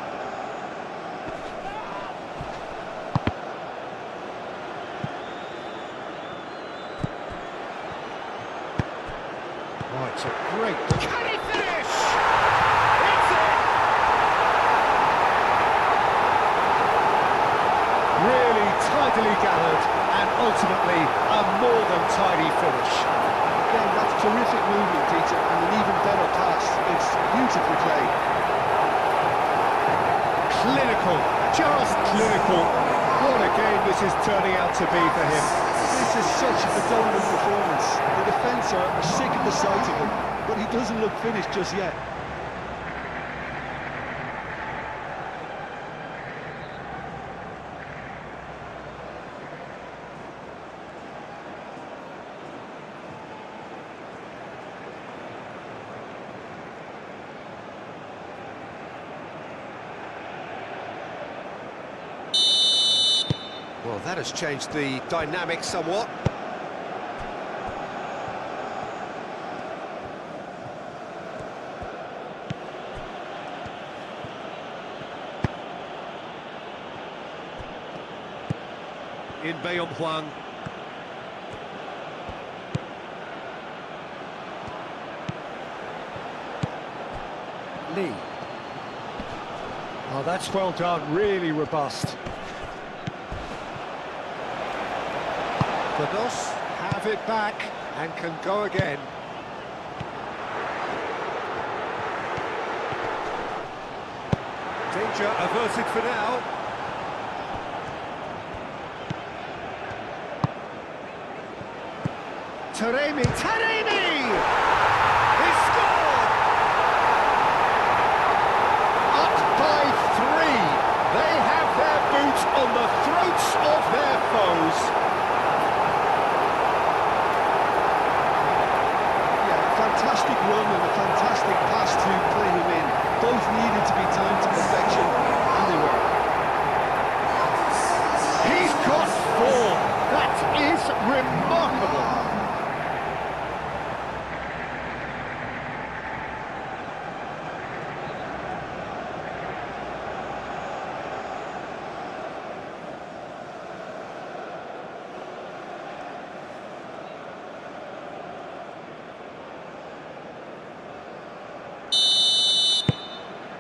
Oh, it's a great... Can he finish? It's it! Really tidily gathered, and ultimately a more than tidy finish. Again, that's terrific movement, Peter, and an even better pass. It's beautifully played. Clinical, just clinical. What a game this is turning out to be for him. This is such a dominant performance. The defence are sick of the sight of him, but he doesn't look finished just yet. Well, that has changed the dynamic somewhat. In Huang. Lee. Oh, that's well done, really robust. Vados have it back and can go again. Danger averted for now. Taremi! He scored! Up by 3. They have their boot on the throats of their foes. Fantastic run and a fantastic pass to play him in. Both needed to be timed to perfection, and they were. He's got 4. That is remarkable.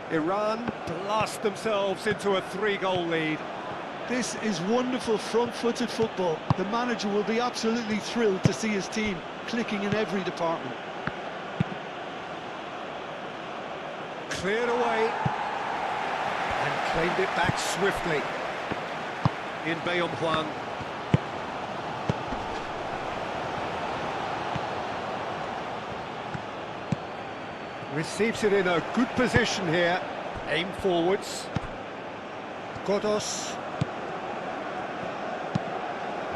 Iran blast themselves into a 3-goal lead. This is wonderful front-footed football. The manager will be absolutely thrilled to see his team clicking in every department. Cleared away and claimed it back swiftly. In Huang. Receives it in a good position here. Aim forwards. Godos.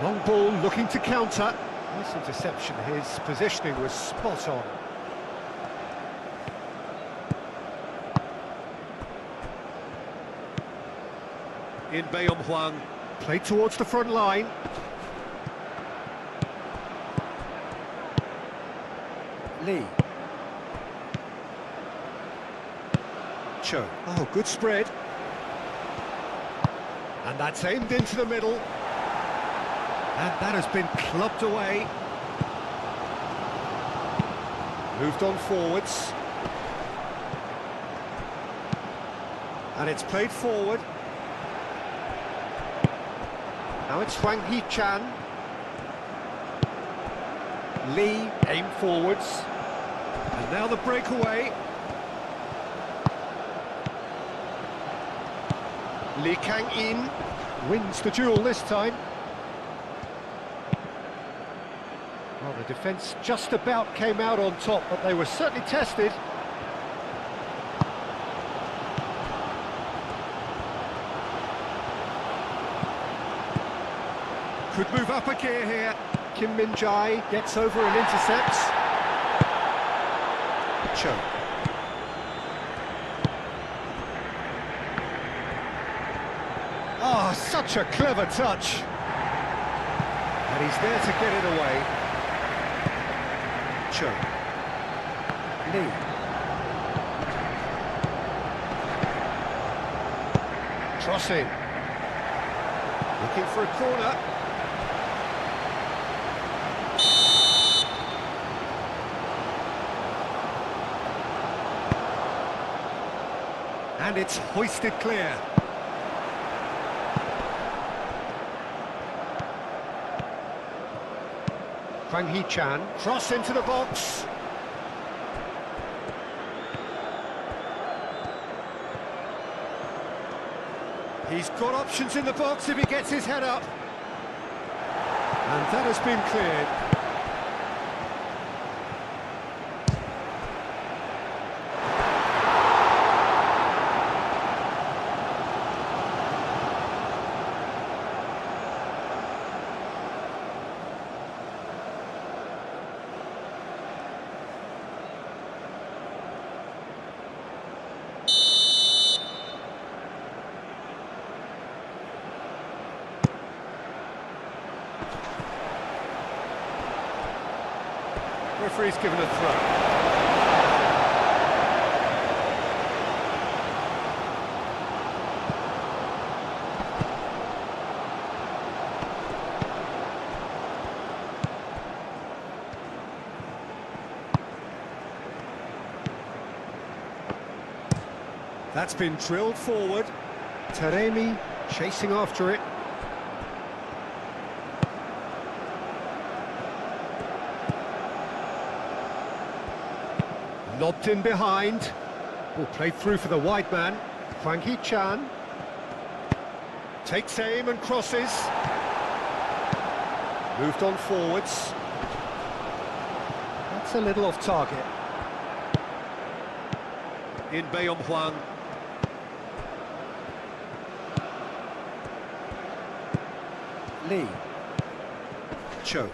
Long ball looking to counter. Nice interception. His positioning was spot on. In Huang. Played towards the front line. Lee. Oh, good spread. And that's aimed into the middle. And that has been clubbed away. Moved on forwards. And it's played forward. Now it's Wang Hee-chan. Lee, aim forwards. And now the breakaway. Lee Kang-in wins the duel this time. Well, the defence just about came out on top, but they were certainly tested. Could move up a gear here. Kim Min-jae gets over and intercepts. Cho. Oh, such a clever touch. And he's there to get it away. Cho. Lee. Crossing. Looking for a corner. And it's hoisted clear. Hwang Hee-chan, cross into the box. He's got options in the box if he gets his head up. And that has been cleared. Referee's given a throw. That's been drilled forward. Taremi chasing after it. Lobbed in behind. Ball played through for the wide man. Hwang Hee-chan. Takes aim and crosses. Moved on forwards. That's a little off target. In Baeyong-hwang. Lee. Cho.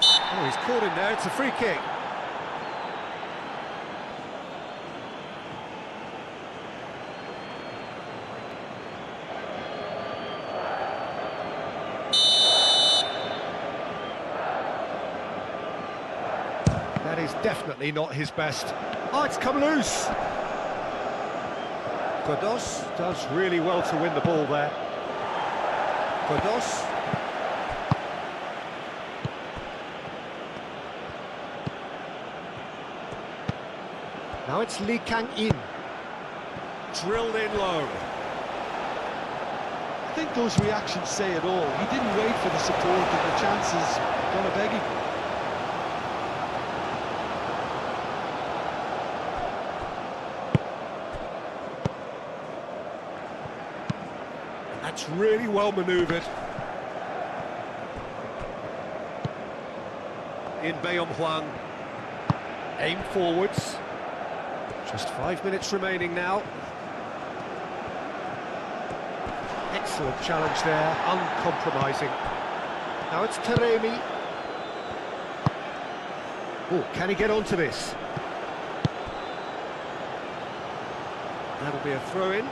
Oh, he's caught in there. It's a free kick. That is definitely not his best. Oh, it's come loose. Godos does really well to win the ball there. Godos. Now it's Lee Kang-in. Drilled in low. I think those reactions say it all. He didn't wait for the support and the chances gonna beg him. That's really well manoeuvred. In Baeyong-hwang. Aim forwards. Just 5 minutes remaining now. Excellent challenge there, uncompromising. Now it's Taremi. Oh, can he get onto this? That'll be a throw-in.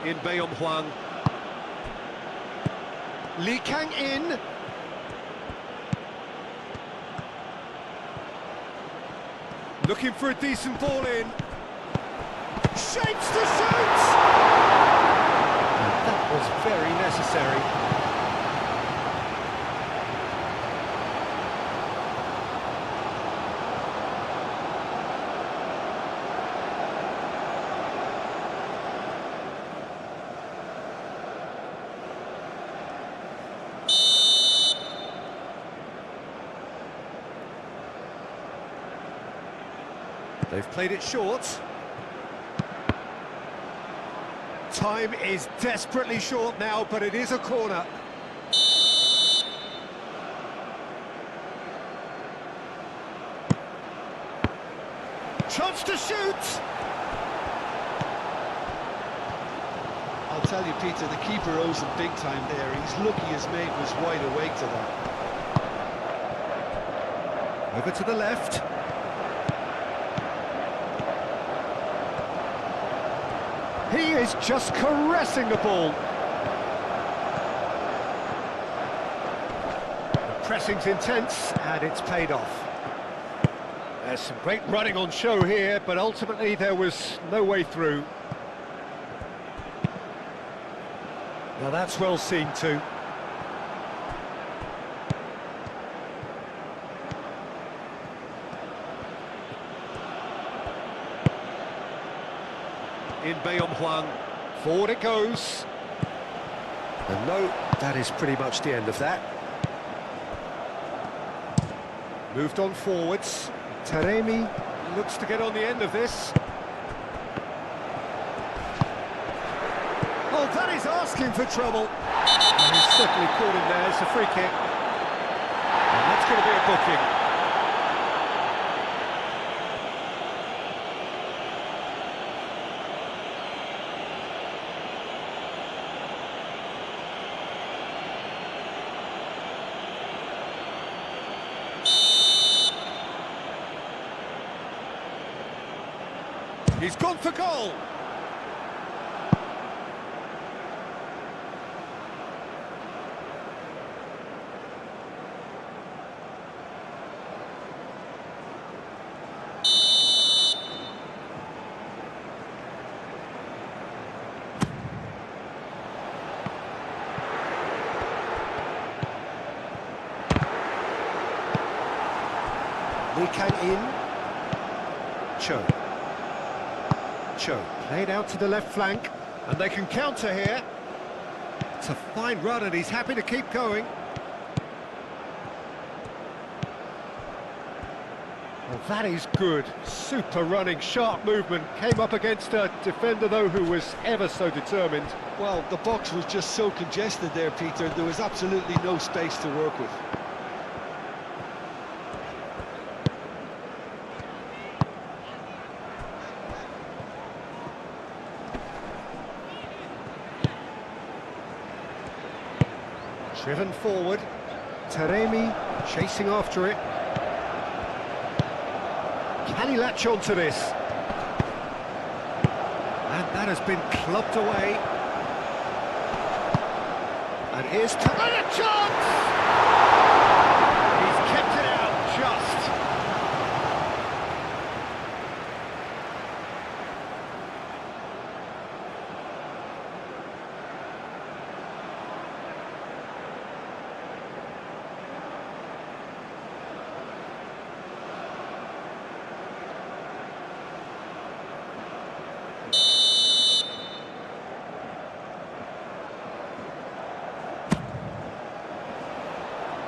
In Baeyong-hwang. Lee Kang-in. Looking for a decent ball in. Shapes to shoot! That was very necessary. They've played it short. Time is desperately short now, but it is a corner. Chance to shoot! I'll tell you, Peter, the keeper owes him big time there. He's lucky his mate was wide awake to that. Over to the left. He is just caressing the ball. The pressing's intense, and it's paid off. There's some great running on show here, but ultimately there was no way through. Now that's well seen too. In Bayong-Huang, forward it goes. And no, that is pretty much the end of that. Moved on forwards. Taremi looks to get on the end of this. Oh, that is asking for trouble. And he's certainly caught him there. It's a free kick. And that's going to be a booking. He's gone for goal. Lee Kang-in. Cho played out to the left flank, and they can counter here. It's a fine run, and he's happy to keep going. Well, that is good. Super running, sharp movement. Came up against a defender, though, who was ever so determined. Well, the box was just so congested there, Peter. There was absolutely no space to work with. Driven forward, Taremi chasing after it. Can he latch on to this? And that has been clubbed away. And here's Taremi, a chance! He's kept it out just.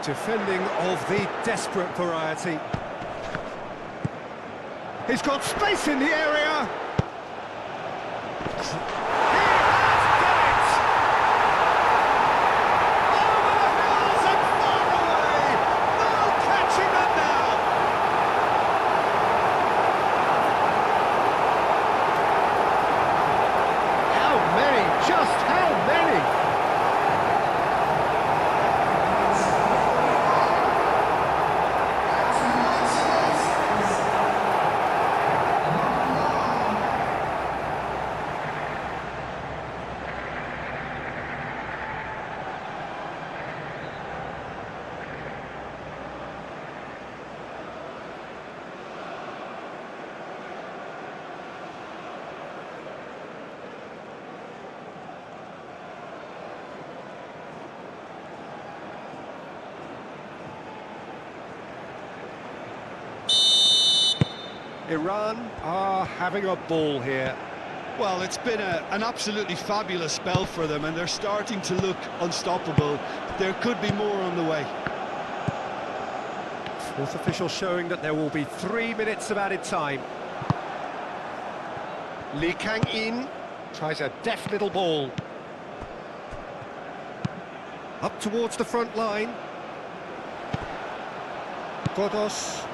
Defending of the desperate variety. He's got space in the area. He has done it! Over the hills and far away! No catching them now! How many? Just how many? Iran are having a ball here. Well, it's been an absolutely fabulous spell for them, and they're starting to look unstoppable. There could be more on the way. Fourth official showing that there will be 3 minutes of added time. Lee Kang-in tries a deft little ball. Up towards the front line. Godos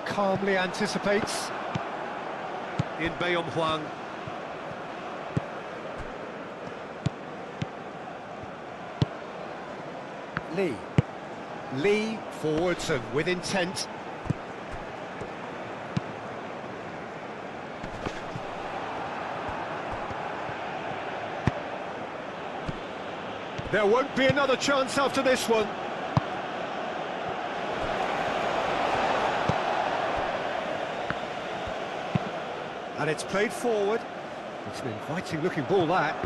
calmly anticipates. In Bayong-Huang. Lee forwards and with intent. There won't be another chance after this one. And it's played forward. It's an inviting looking ball, that.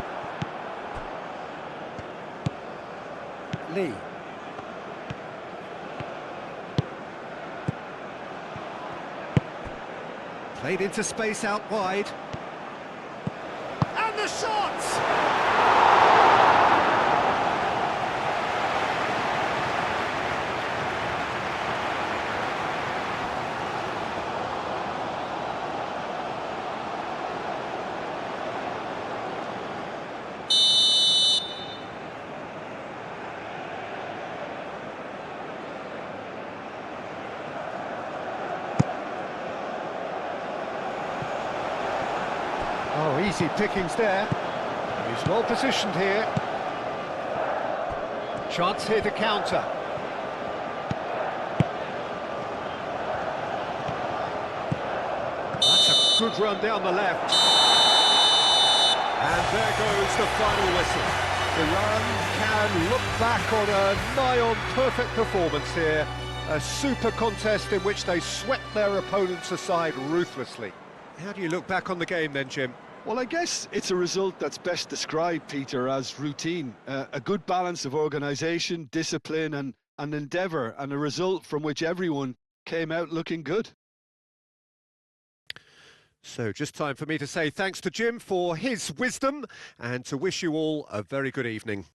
Lee. Played into space out wide. And the shot! Oh, easy pickings there. He's well positioned here. Chance here to counter. That's a good run down the left. And there goes the final whistle. Iran can look back on a nigh-on perfect performance here. A super contest in which they swept their opponents aside ruthlessly. How do you look back on the game then, Jim? Well, I guess it's a result that's best described, Peter, as routine. A good balance of organisation, discipline and endeavour, and a result from which everyone came out looking good. So just time for me to say thanks to Jim for his wisdom and to wish you all a very good evening.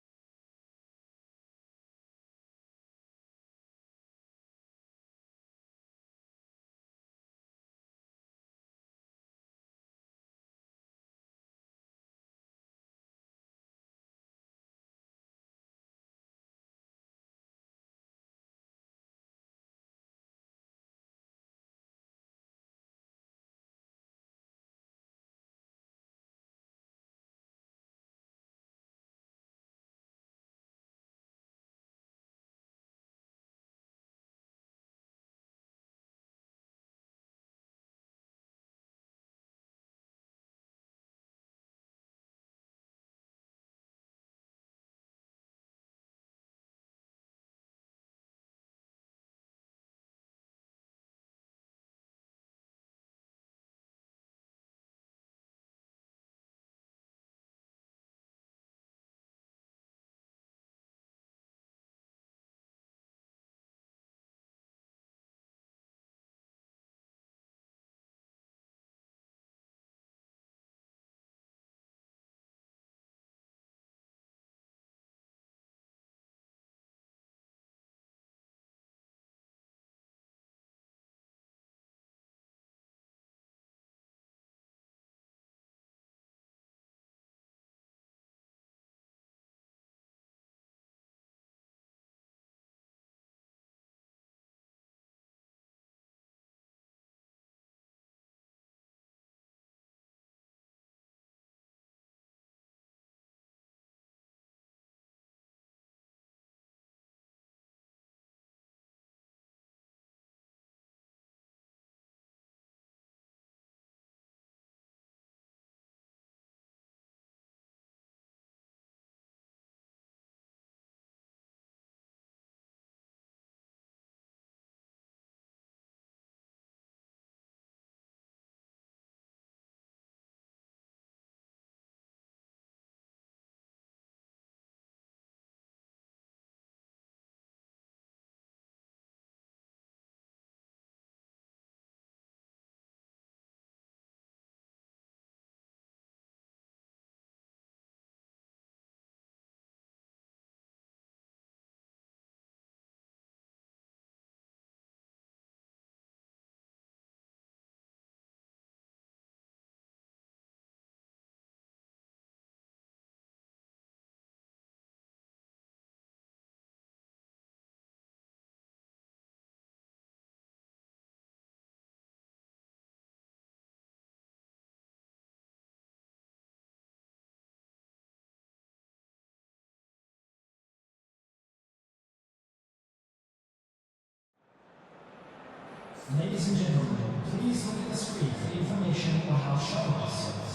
Ladies and gentlemen, please look at the screen for information on how shuttles